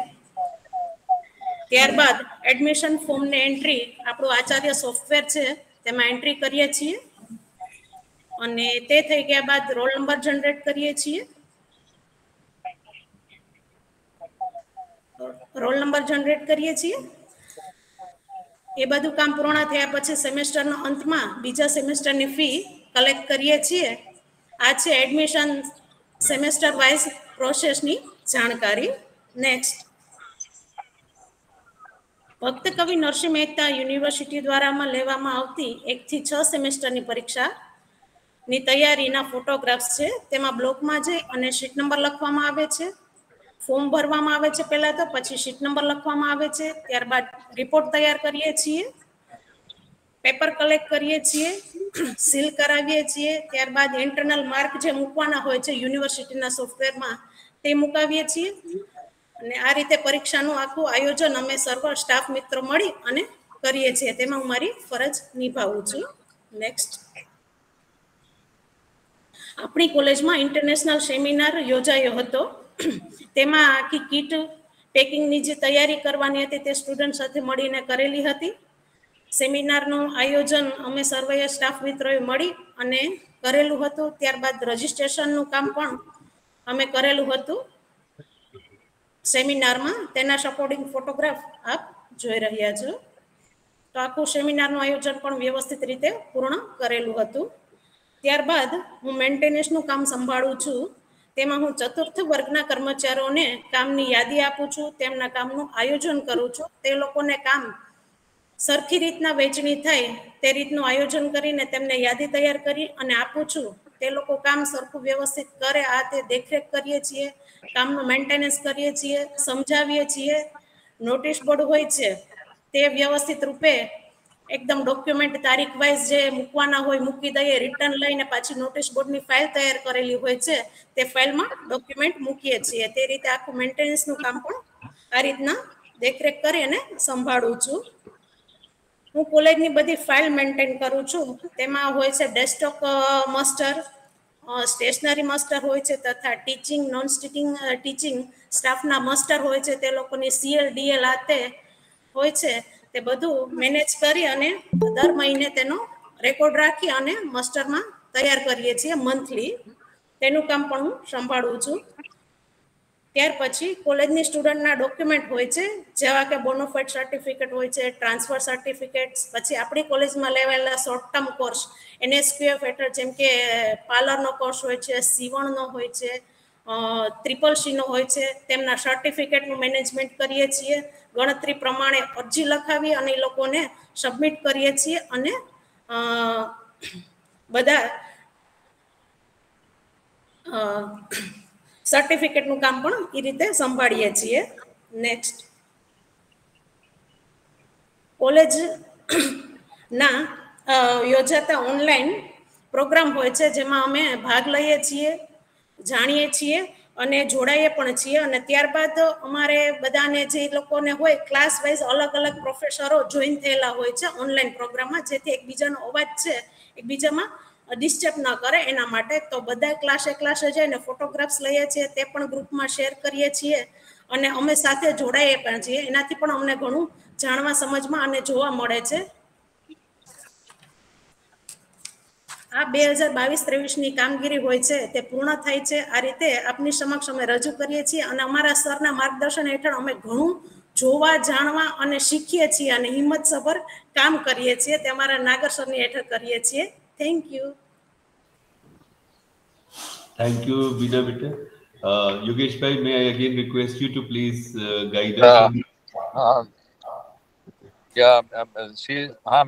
ત્યારબાદ એડમિશન ફોર્મને એન્ટ્રી આપણું આચાર્ય સોફ્ટવેર છે તેમાં એન્ટ્રી કરીએ છીએ અને તે થઈ ગયા બાદ રોલ નંબર જનરેટ કરીએ છીએ. એ બધું કામ પૂર્ણ થયા પછી સેમેસ્ટરના અંતમાં બીજા સેમેસ્ટરની ફી કલેક્ટ કરીએ છીએ. આ છે એડમિશન સેમેસ્ટર વાઇઝ પ્રોસેસની જાણકારી. નેક્સ્ટ. ભક્ત કવિ નરસિંહ મહેતા યુનિવર્સિટી દ્વારામાં લેવામાં આવતી 1 થી 6 સેમેસ્ટરની પરીક્ષાની તૈયારીના ફોટોગ્રાફ્સ છે. તેમાં બ્લોકમાં જઈ અને શીટ નંબર લખવામાં આવે છે. ફોર્મ ભરવામાં આવે છે પહેલા તો, પછી શીટ નંબર લખવામાં આવે છે. ત્યારબાદ રિપોર્ટ તૈયાર કરીએ છીએ, પેપર કલેક્ટ કરીએ છીએ, સીલ કરાવીએ છીએ. ત્યારબાદ ઇન્ટરનલ માર્ક જે મૂકવાના હોય છે યુનિવર્સિટીના સોફ્ટવેરમાં તે મુકાવીએ છીએ અને આ રીતે પરીક્ષાનું આખું આયોજન અમે સર્વ સ્ટાફ મિત્રો મળી અને કરીએ છીએ. તેમાં હું મારી ફરજ નિભાવું છું. નેક્સ્ટ. આપણી કોલેજમાં ઇન્ટરનેશનલ સેમિનાર યોજાયો હતો. તેમાં આખી કીટ પેકિંગની જે તૈયારી કરવાની હતી તે સ્ટુડન્ટ સાથે મળીને કરેલી હતી. સેમિનારનું આયોજન અમે સર્વે સ્ટાફ મિત્રોએ મળી અને કરેલું હતું. ત્યારબાદ રજિસ્ટ્રેશનનું કામ પણ અમે કરેલું હતું સેમિનારમાં. તેના સપોર્ટિંગ ફોટોગ્રાફ આપ જોઈ રહ્યા છો. તો આખું સેમિનારનું આયોજન પણ વ્યવસ્થિત રીતે પૂર્ણ કરેલું હતું. ત્યારબાદ હું મેન્ટેનન્સનું કામ સંભાળું છું. તેમાં હું ચતુર્થ વર્ગના કર્મચારીઓને કામની યાદી આપું છું, તેમના કામનું આયોજન કરું છું. તે લોકોને કામ સરખી રીતના વહેંચણી થાય તે રીતનું આયોજન કરીને તેમને યાદી તૈયાર કરી અને આપું છું. તે લોકો કામ સરખું વ્યવસ્થિત કરે આ તે દેખરેખ કરીએ છીએ, કામનું મેન્ટેનન્સ કરીએ છીએ, સમજાવીએ છીએ. નોટિસ બોર્ડ હોય છે તે વ્યવસ્થિત રૂપે એકદમ ડોક્યુમેન્ટ તારીખ વાઇઝ જે મૂકવાના હોય મૂકી દઈએ, રિટર્ન લઈને પાછી નોટિસ બોર્ડની ફાઇલ તૈયાર કરેલી હોય છે તે ફાઇલમાં ડોક્યુમેન્ટ મૂકીએ છીએ. તે રીતે આખું મેન્ટેનન્સનું કામ પણ આ રીતના દેખરેખ કરી અને સંભાળું છું. હું કોલેજની બધી ફાઇલ મેન્ટેન કરું છું. તેમાં હોય છે ડેસ્કટોપ માસ્ટર, સ્ટેશનરી માસ્ટર હોય છે, તથા ટીચિંગ નોન ટીચિંગ સ્ટાફના માસ્ટર હોય છે, તે લોકોની CL DL આતે હોય છે, તે બધું મેનેજ કરી અને દર મહિને તેનો રેકોર્ડ રાખી અને માસ્ટરમાં તૈયાર કરીએ છીએ મંથલી. તેનું કામ પણ હું સંભાળું છું. ત્યાર પછી કોલેજની સ્ટુડન્ટના ડોક્યુમેન્ટ હોય છે, જેવા કે બોનોફાઇડ સર્ટિફિકેટ હોય છે, ટ્રાન્સફર સર્ટિફિકેટ્સ, પછી આપણી કોલેજમાં લેવાયેલા શોર્ટ ટર્મ કોર્સ NSQF હેઠળ જેમ કે પાર્લરનો કોર્સ હોય છે, સીવણનો હોય છે, CCC નો હોય છે, તેમના સર્ટિફિકેટનું મેનેજમેન્ટ કરીએ છીએ. ગણતરી પ્રમાણે અરજી લખાવી અને એ લોકોને સબમિટ કરીએ છીએ અને બધા સર્ટિફિકેટનું કામ પણ એ રીતે સંભાળીએ છીએ. નેક્સ્ટ, કોલેજના યોજાતા ઓનલાઈન પ્રોગ્રામ હોય છે, જેમાં અમે ભાગ લઈએ છીએ, જાણીએ છીએ અને જોડાઈએ પણ છીએ. અને ત્યારબાદ અમારે બધાને જે લોકોને હોય ક્લાસ વાઇઝ અલગ અલગ પ્રોફેસરો જોઈન થયેલા હોય છે ઓનલાઈન પ્રોગ્રામમાં, જેથી એકબીજાનો અવાજ છે એકબીજામાં ડિસ્ટર્બ ન કરે એના માટે. તો બધા ક્લાસે જઈને ફોટોગ્રાફ્સ લઈએ છીએ, તે પણ ગ્રુપમાં શેર કરીએ છીએ અને અમે સાથે જોડાઈએ પણ છીએ. એનાથી પણ અમને ઘણું જાણવા, સમજમાં અને જોવા મળે છે. આ 2022-23ની કામગીરી હોય છે તે પૂર્ણ થાય છે. આ રીતે આપની સમક્ષ અમે રજૂ કરીએ છીએ અને અમારા સરના માર્ગદર્શન હેઠળ અમે ઘણું જોવા, જાણવા અને શીખીએ છીએ અને હિંમતસભર કામ કરીએ છીએ. તે અમારા નાગર સરની હેઠળ કરીએ છીએ. Thank you. Thank you, Veena Betta. Yogesh bhai, may I again request you to please guide us?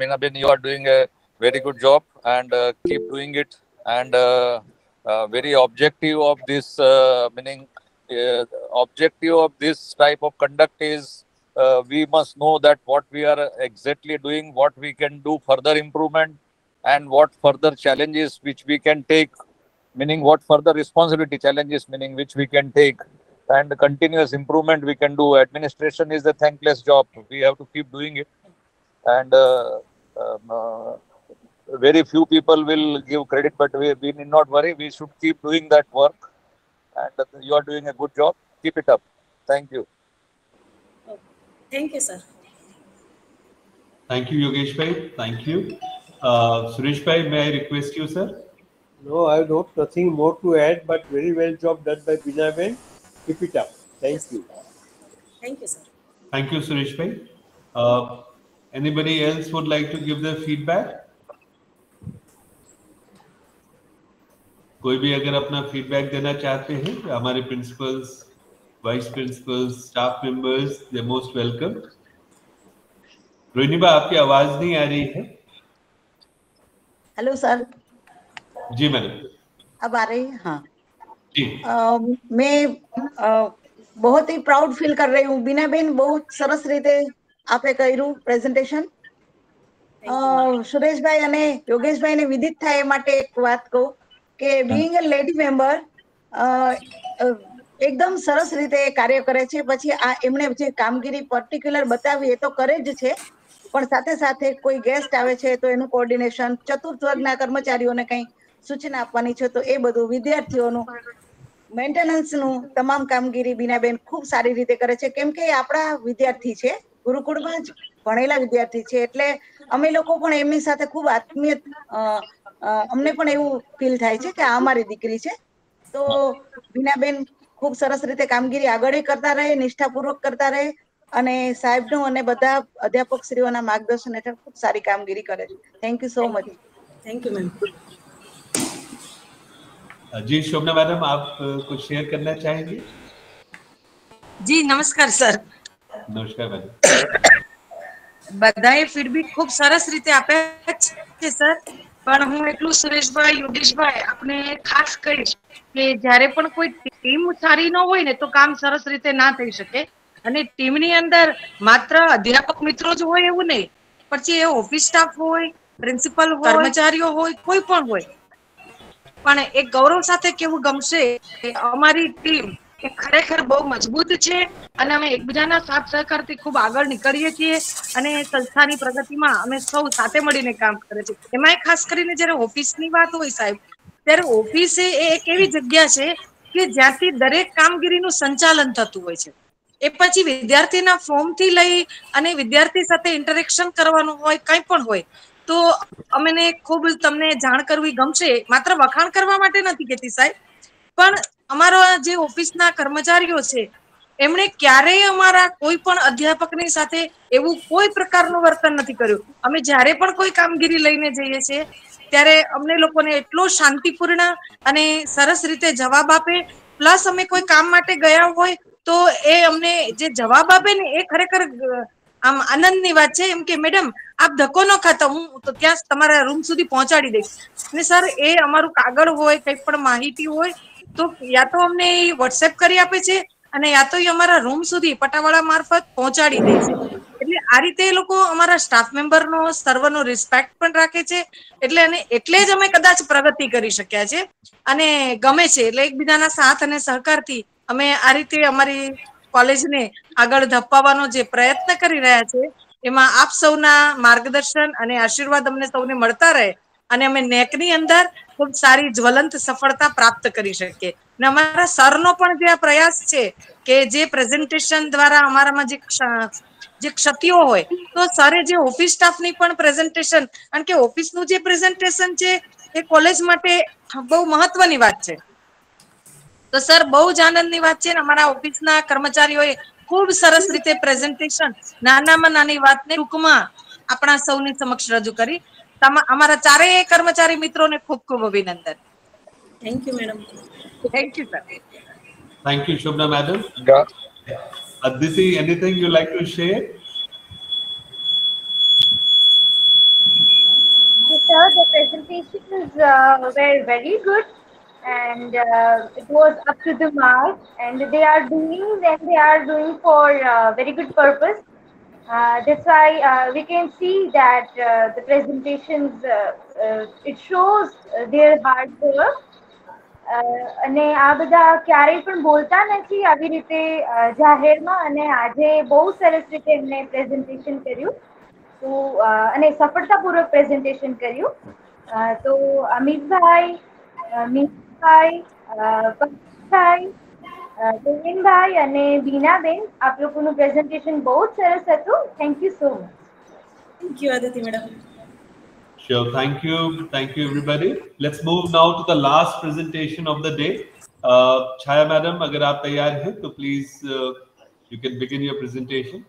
Meena Ben, you are doing a very good job and keep doing it. And very objective of this, objective of this type of conduct is we must know that what we are exactly doing, what we can do further improvement, and what further challenges which we can take. Meaning what further responsibility challenges, meaning which we can take, and continuous improvement we can do. Administration is a thankless job. We have to keep doing it. And very few people will give credit, but we need not worry. We should keep doing that work. And you are doing a good job. Keep it up. Thank you. Thank you, sir. Thank you, Yogesh bhai. Thank you. Suresh bhai, may I request you, sir? No, I have nothing more to add, but very well job done by Veena Ben. Keep it up. Thank you. Thank you, sir. Thank you, Suresh bhai. Anybody else would like to give their feedback? कोई भी अगर अपना feedback देना चाहते हैं, हमारे principals, vice principals, staff members, the most welcome. Rohini ba, आपकी आवाज नहीं आ रही है. Hello sir. जी मैडम. अब आ रही है? हाँ जी. मैं बहुत ही प्राउड फील कर रही हूँ. बीना बेन, बहुत सरस रीते आपे કર્યું પ્રેઝન્ટેશન. સુરેશભાઈ અને યોગેશભાઈને વિદિત થાય એ માટે એક વાત કહું કે બીઈંગ અ લેડી મેમ્બર એકદમ સરસ રીતે કાર્ય કરે છે. પછી આ એમણે જે કામગીરી પર્ટિક્યુલર બતાવી એ તો કરે જ છે, પણ સાથે સાથે કોઈ ગેસ્ટ આવે છે તો એનું કોર્ડિનેશન, ચતુર્થ વર્ગના કર્મચારીઓને કંઈ સૂચના આપવાની છે તો એ બધું, વિદ્યાર્થીઓનું મેન્ટેનન્સનું તમામ કામગીરી બીનાબેન ખૂબ સારી રીતે કરે છે. કેમ કે આપણા વિદ્યાર્થી છે, ગુરુકુળમાં જ ભણેલા વિદ્યાર્થી છે, એટલે અમે લોકો પણ એમની સાથે ખૂબ આત્મીય, અમને પણ એવું ફીલ થાય છે કે આ અમારી દીકરી છે. તો બીનાબેન ખૂબ સરસ રીતે કામગીરી આગળ કરતા રહે, નિષ્ઠાપૂર્વક કરતા રહે અને સાહેબનું અને બધા અધ્યાપકશ્રીઓના માર્ગદર્શન હેઠળ ખૂબ સારી કામગીરી કરે છે. Thank you so much. Thank you ma'am. जी शोभना मैडम, आप कुछ शेयर करना चाहेंगे? जी नमस्कार सर. नमस्कार मैडम. બધાએ ફીડબેક ખૂબ સરસ રીતે આપ્યા છે સર, પણ હું એટલું સુરેશભાઈ, યોગેશભાઈ આપણે ખાસ કહીશ કે જ્યારે પણ કોઈ ટીમ સારી ન હોય ને તો કામ સરસ રીતે ના થઈ શકે. અને ટીમની અંદર માત્ર અધ્યાપક મિત્રો જ હોય એવું નહીં, પછી એ ઓફિસ સ્ટાફ હોય, પ્રિન્સિપલ હોય, કર્મચારીઓ હોય, કોઈ પણ હોય, પણ એક ગૌરવ સાથે કેવું ગમશે કે અમારી ટીમ એ ખરેખર બહુ મજબૂત છે અને અમે એકબીજાના સાથ સહકારથી ખૂબ આગળ નીકળીએ છીએ અને સંસ્થાની પ્રગતિમાં અમે સૌ સાથે મળીને કામ કરે છે. એમાંય ખાસ કરીને જ્યારે ઓફિસની વાત હોય સાહેબ, ત્યારે ઓફિસ એ એક એવી જગ્યા છે કે જ્યાંથી દરેક કામગીરીનું સંચાલન થતું હોય છે. એ પછી વિદ્યાર્થીના ફોર્મ થી લઈ અને વિદ્યાર્થી સાથે ઇન્ટરેક્શન કરવાનું હોય, કંઈ પણ હોય, તો અમને ખૂબ તમને જાણ કરવી ગમશે. માત્ર વખાણ કરવા માટે નથી કહેતી સાહેબ, પણ અમારા જે ઓફિસના કર્મચારીઓ છે એમણે ક્યારેય અમારા કોઈ પણ અધ્યાપકની સાથે એવું કોઈ પ્રકારનું વર્તન નથી કર્યું. અમે જ્યારે પણ કોઈ કામગીરી લઈને જઈએ છીએ ત્યારે અમને લોકોને એટલો શાંતિપૂર્ણ અને સરસ રીતે જવાબ આપે. પ્લસ અમે કોઈ કામ માટે ગયા હોય તો એ અમને જે જવાબ આપે ને એ ખરેખર આમ આનંદની વાત છે. એમ કે મેડમ આપ ધક્કો ન ખાતા, હું તો ત્યાં તમારા રૂમ સુધી પહોંચાડી દઈશ. ને સર એ અમારું કાગળ હોય, કંઈ પણ માહિતી હોય તો યા તો અમને વોટ્સએપ કરી આપે છે અને યા તો એ અમારા રૂમ સુધી પટાવાળા મારફત પહોંચાડી દે છે. એટલે આ રીતે એ લોકો અમારા સ્ટાફ મેમ્બરનો સર્વનો રિસ્પેક્ટ પણ રાખે છે. એટલે જ અમે કદાચ પ્રગતિ કરી શક્યા છે અને ગમે છે. એટલે એકબીજાના સાથ અને સહકારથી અમે આ રીતે અમારી કોલેજને આગળ ધપાવવાનો જે પ્રયત્ન કરી રહ્યા છે એમાં આપ સૌના માર્ગદર્શન અને આશીર્વાદ અમને સૌને મળતા રહે અને અમે નેકની અંદર ખૂબ સારી જ્વલંત સફળતા પ્રાપ્ત કરી શકીએ. ને અમારા સરનો પણ જે આ પ્રયાસ છે કે જે પ્રેઝન્ટેશન દ્વારા અમારામાં જે ક્ષતિઓ હોય તો સરે જે ઓફિસ સ્ટાફની પણ પ્રેઝન્ટેશન, કારણ કે ઓફિસનું જે પ્રેઝન્ટેશન છે એ કોલેજ માટે બહુ મહત્વની વાત છે. તો સર બહુ જ આનંદની વાત છે ને અમારા ઓફિસના કર્મચારીઓએ ખૂબ સરસ રીતે પ્રેઝન્ટેશન, નાનામાં નાની વાતને ટૂંકમાં આપણા સૌની સમક્ષ રજૂ કરી. અમારા ચારેય કર્મચારી મિત્રોને ખૂબ ખૂબ અભિનંદન. Thank you madam. Thank you sir. Thank you, Shobna madam. Aditi, anything you like to share? Sir, the presentations were very good and it was up to the mark, and they are doing for very good purpose. That's why we can see that the presentations it shows their hard work. અને આ બધા ક્યારેય પણ બોલતા નથી આવી રીતે જાહેરમાં, અને આજે બહુ સરસ રીતે એમને પ્રેઝન્ટેશન કર્યું તો અને સફળતાપૂર્વક પ્રેઝન્ટેશન કર્યું. તો અમિતભાઈ, મીતભાઈ, પંકજભાઈ, દેવેનભાઈ અને બીનાબેન, આપ લોકોનું પ્રેઝન્ટેશન બહુ જ સરસ હતું. Thank you so much. Thank you Aditi madam. Sure, thank you everybody. Let's move now to the last presentation of the day. Chaya madam, agar aap taiyar hain to please you can begin your presentation.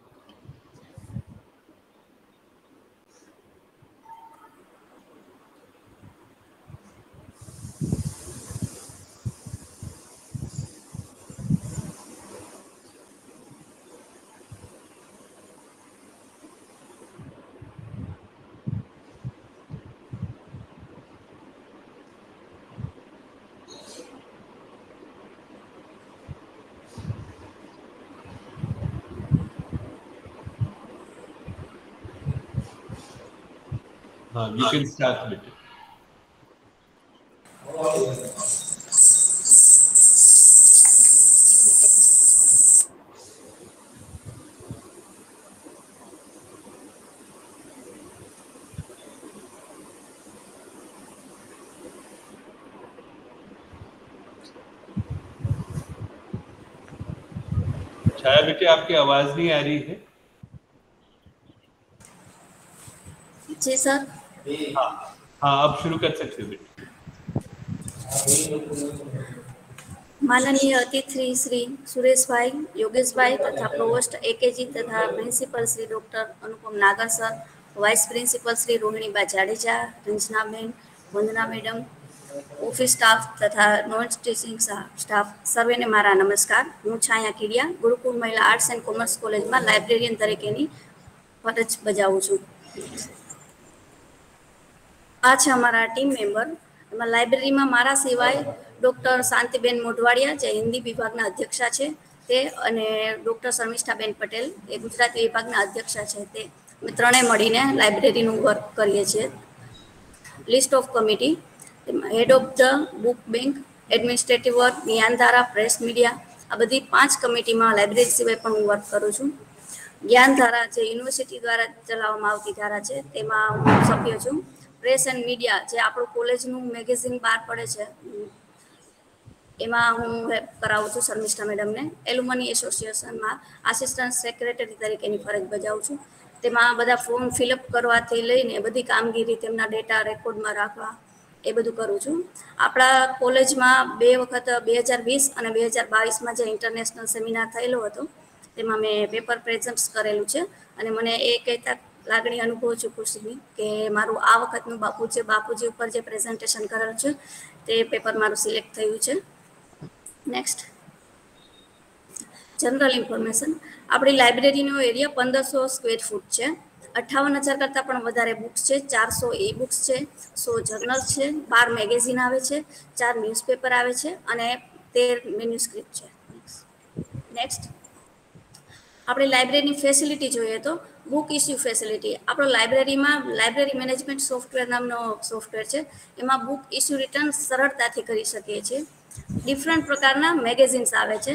You can start with it. छाया बेटे, आपकी आवाज नहीं आ रही है। जी sir. हाँ, आप शुरू कर सकते हो बेटे। माननीय अतिथि श्री सुरेश भाई, योगेश भाई तथा प्रोवोस्ट एकेजी तथा principal Shri doctor Anupam Nagar sir, vice principal Shri Rohiniba Jadeja, Ranjanaben, Vandana madam, office staff तथा नॉन टीचिंग स्टाफ सर्वेने मारा नमस्कार। हूँ Chhaya Kidiya Gurukul Mahila arts and commerce college में लाइब्रेरियन तरीकेनी फरज बजावुं छुं। आ छे अमारा टीम मेम्बर। एमां लाइब्रेरी में मारा सिवाय डॉक्टर शांतिबेन मोढवाडिया जे हिंदी विभागना अध्यक्षा छे ते, अने डॉक्टर शर्मिष्ठाबेन पटेल ए गुजराती विभागना अध्यक्षा छे ते, अमे त्रणेय मळीने लाइब्रेरीनुं वर्क करीए छीए। List of committee head of the book bank, administrative work, Gyandhara, press media, આ બધી 5 કમિટીમાં લાઇબ્રેરી સિવાય પણ હું વર્ક કરું છું. જ્ઞાન ધારા જે યુનિવર્સિટી દ્વારા ચલાવવામાં આવતી ધારા છે તેમાં હું સભ્ય છું. પ્રેસ એન્ડ મીડિયા જે આપણું કોલેજનું મેગેઝિન બહાર પડે છે એમાં હું હેલ્પ કરાવું છું શર્મિષ્ઠા મેડમને. એલ્યુમની એસોસિએશનમાં આસિસ્ટન્ટ સેક્રેટરી તરીકેની ફરજ બજાવું છું. તેમાં બધા ફોર્મ ફિલઅપ કરવાથી લઈને બધી કામગીરી તેમના ડેટા રેકોર્ડમાં રાખવા એ બધું કરું છું. આપણા કોલેજમાં 2 વખત 2020 અને 2022માં જે ઇન્ટરનેશનલ સેમિનાર થયેલો હતો તેમાં મેં પેપર પ્રેઝન્ટ કરેલું છે અને મને એ કહેતા લાગણી અનુભવું છું ખુશીની કે મારું આ વખતનું બાપુજી ઉપર જે પ્રેઝન્ટેશન કરેલું છે તે પેપર મારું સિલેક્ટ થયું છે. Next general information. આપણી લાઇબ્રેરીનો એરિયા 1500 સ્ક્વેર ફૂટ છે. 58,000 કરતાં પણ વધારે બુક્સ છે. 400 ઈ બુક્સ છે, 100 જર્નલ છે, 12 મેગેઝિન આવે છે, 4 ન્યૂઝપેપર આવે છે અને 13 મેન્યુસ્ક્રિપ્ટ છે. નેક્સ્ટ આપણી લાઇબ્રેરીની ફેસિલિટી જોઈએ તો બુક ઇસ્યુ ફેસિલિટી. આપણો લાઇબ્રેરીમાં લાઇબ્રેરી મેનેજમેન્ટ સોફ્ટવેર નામનો સોફ્ટવેર છે. એમાં બુક ઇસ્યુ રિટર્ન સરળતાથી કરી શકીએ છીએ. ડિફરન્ટ પ્રકારના મેગેઝિન્સ આવે છે.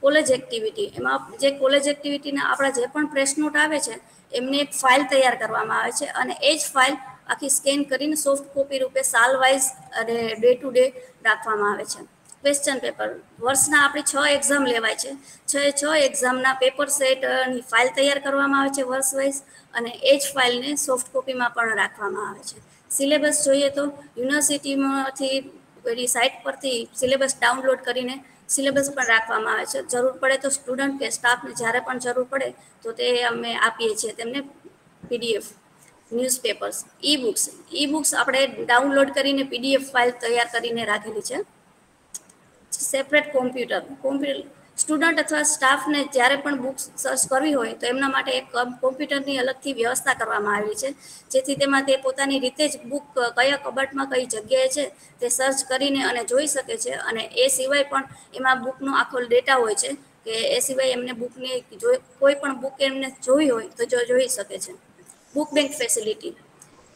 કોલેજ એક્ટિવિટી, એમાં જે કોલેજ એક્ટિવિટીના આપણા જે પણ પ્રેસ નોટ આવે છે એમની એક ફાઇલ તૈયાર કરવામાં આવે છે અને એ જ ફાઇલ આખી સ્કેન કરીને સોફ્ટ કોપી રૂપે સાલ વાઇઝ અને ડે ટુ ડે રાખવામાં આવે છે. ક્વેશ્ચન પેપર, વર્ષના આપણી 6 એક્ઝામ લેવાય છે. 6 એક્ઝામના પેપર સેટની ફાઇલ તૈયાર કરવામાં આવે છે વર્ષ વાઇઝ અને એ જ ફાઇલને સોફ્ટ કોપીમાં પણ રાખવામાં આવે છે. સિલેબસ જોઈએ તો યુનિવર્સિટીમાંથી એની સાઇટ પરથી સિલેબસ ડાઉનલોડ કરીને સિલેબસ પણ રાખવામાં આવે છે. જરૂર પડે તો સ્ટુડન્ટ કે સ્ટાફને જ્યારે પણ જરૂર પડે તો તે અમે આપીએ છીએ તેમને પીડીએફ. ન્યૂઝપેપર્સ, ઈ બુક્સ આપણે ડાઉનલોડ કરીને પીડીએફ ફાઇલ તૈયાર કરીને રાખેલી છે. સેપરેટ કોમ્પ્યુટર સ્ટુડન્ટ અથવા સ્ટાફને જ્યારે પણ બુક્સ સર્ચ કરવી હોય તો એમના માટે એક કોમ્પ્યુટરની અલગથી વ્યવસ્થા કરવામાં આવી છે જેથી તેમાં તે પોતાની રીતે જ બુક કયા કબાટમાં કઈ જગ્યાએ છે તે સર્ચ કરીને અને જોઈ શકે છે અને એ સિવાય પણ એમાં બુકનો આખો ડેટા હોય છે કે એ સિવાય એમને બુકની કોઈ પણ બુક એમને જોઈ હોય તો જોઈ શકે છે. Book bank facility.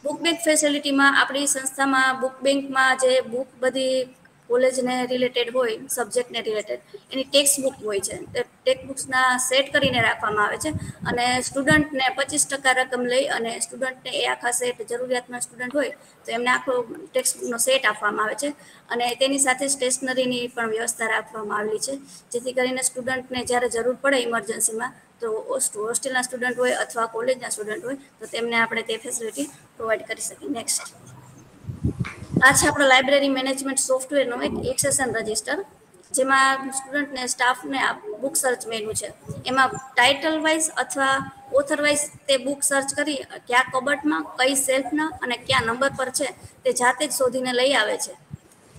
Book bank ફેસિલિટીમાં આપણી સંસ્થામાં બુક બેંકમાં જે બુક બધી કોલેજને રિલેટેડ હોય, સબ્જેક્ટને રિલેટેડ એની ટેક્સ્ટ બુક હોય છે. તે ટેક્સ્ટ બુક્સના સેટ કરીને રાખવામાં આવે છે અને સ્ટુડન્ટને 25% રકમ લઈ અને સ્ટુડન્ટને એ આખા સેટ જરૂરિયાતના સ્ટુડન્ટ હોય તો એમને આખો ટેક્સ્ટ બુકનો સેટ આપવામાં આવે છે અને તેની સાથે સ્ટેશનરીની પણ વ્યવસ્થા રાખવામાં આવેલી છે જેથી કરીને સ્ટુડન્ટને જ્યારે જરૂર પડે ઇમરજન્સીમાં તો હોસ્ટેલના સ્ટુડન્ટ હોય અથવા કોલેજના સ્ટુડન્ટ હોય તો તેમને આપણે તે ફેસિલિટી પ્રોવાઈડ કરી શકીએ. નેક્સ્ટ આ છે આપણો લાઇબ્રેરી મેનેજમેન્ટ સોફ્ટવેરનો એક એક્સેશન રજિસ્ટર જેમાં સ્ટુડન્ટને સ્ટાફને બુક સર્ચ મેનુ છે. એમાં ટાઇટલ વાઇઝ અથવા ઓથર વાઇઝ તે બુક સર્ચ કરી કયા કબટમાં કઈ સેલ્ફના અને કયા નંબર પર છે તે જાતે જ શોધીને લઈ આવે છે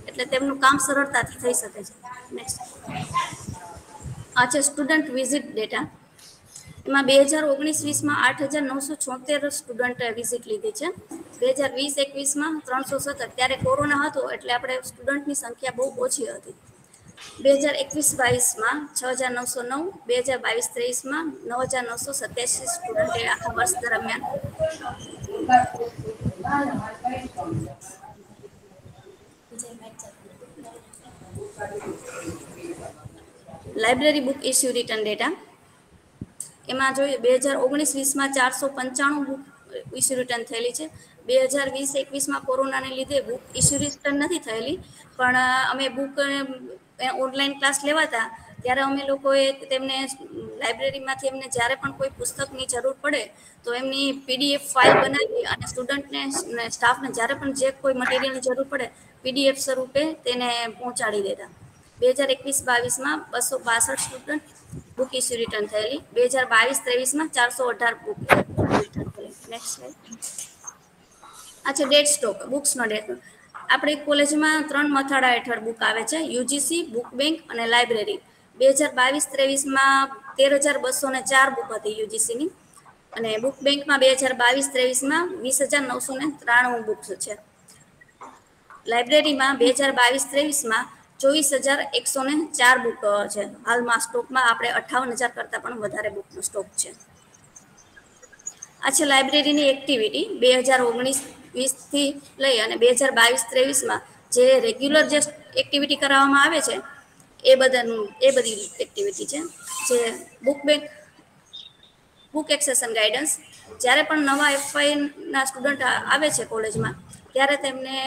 એટલે તેમનું કામ સરળતાથી થઈ શકે છે. નેક્સ્ટ આ છે સ્ટુડન્ટ વિઝિટ ડેટા. એમાં 2019-20માં 8,976 સ્ટુડન્ટે વિઝિટ લીધી છે. 2020-21માં 317. ત્યારે કોરોના હતો એટલે આપણે સ્ટુડન્ટની સંખ્યા બહુ ઓછી હતી. 2021-22માં 6,909, 2022-23માં 9,987 સ્ટુડન્ટે આખા વર્ષ દરમિયાન library book issue return data. એમાં જોઈએ 2019-20માં 495 બુક ઇસ્યુ રિટર્ન થયેલી છે. 2020-21માં કોરોનાને લીધે બુક ઇસ્યુ રિટર્ન નથી થયેલી પણ અમે બુક ઓનલાઈન ક્લાસ લેવાતા ત્યારે અમે લોકોએ તેમને લાઇબ્રેરીમાંથી એમને જ્યારે પણ કોઈ પુસ્તકની જરૂર પડે તો એમની પીડીએફ ફાઇલ બનાવી અને સ્ટુડન્ટને સ્ટાફને જ્યારે પણ જે કોઈ મટીરિયલની જરૂર પડે પીડીએફ સ્વરૂપે તેને પહોંચાડી દેતા. 2021-22માં 262 સ્ટુડન્ટ બુક ઇસ્યુ રિટર્ન થયેલી. 2022-23માં 418 બુક રિટર્ન થયેલી. Next slide. આ છે ડેટ સ્ટોક, બુક્સનો ડેટ. આપણી કોલેજમાં 3 મથાળા હેઠળ બુક આવે છે: યુજીસી, બુક બેંક અને લાઇબ્રેરી. 2022-23માં 13,204 બુક હતી યુજીસીની અને બુક બેંકમાં 2022-23માં 20,993 બુક્સ છે. લાઇબ્રેરીમાં 2022-23માં 24,104 બુક છે. હાલમાં સ્ટોકમાં આપણે 58,000 કરતાં પણ વધારે બુકનો સ્ટોક છે. આ છે લાઇબ્રેરીની એક્ટિવિટી 2019-20થી લઈ અને 2022-23માં જે રેગ્યુલર જે એક્ટિવિટી કરાવવામાં આવે છે એ બધી એક્ટિવિટી છે. જે book back, book accession guidance, જ્યારે પણ નવા એફવાયના સ્ટુડન્ટ આવે છે કોલેજમાં ત્યારે તેમને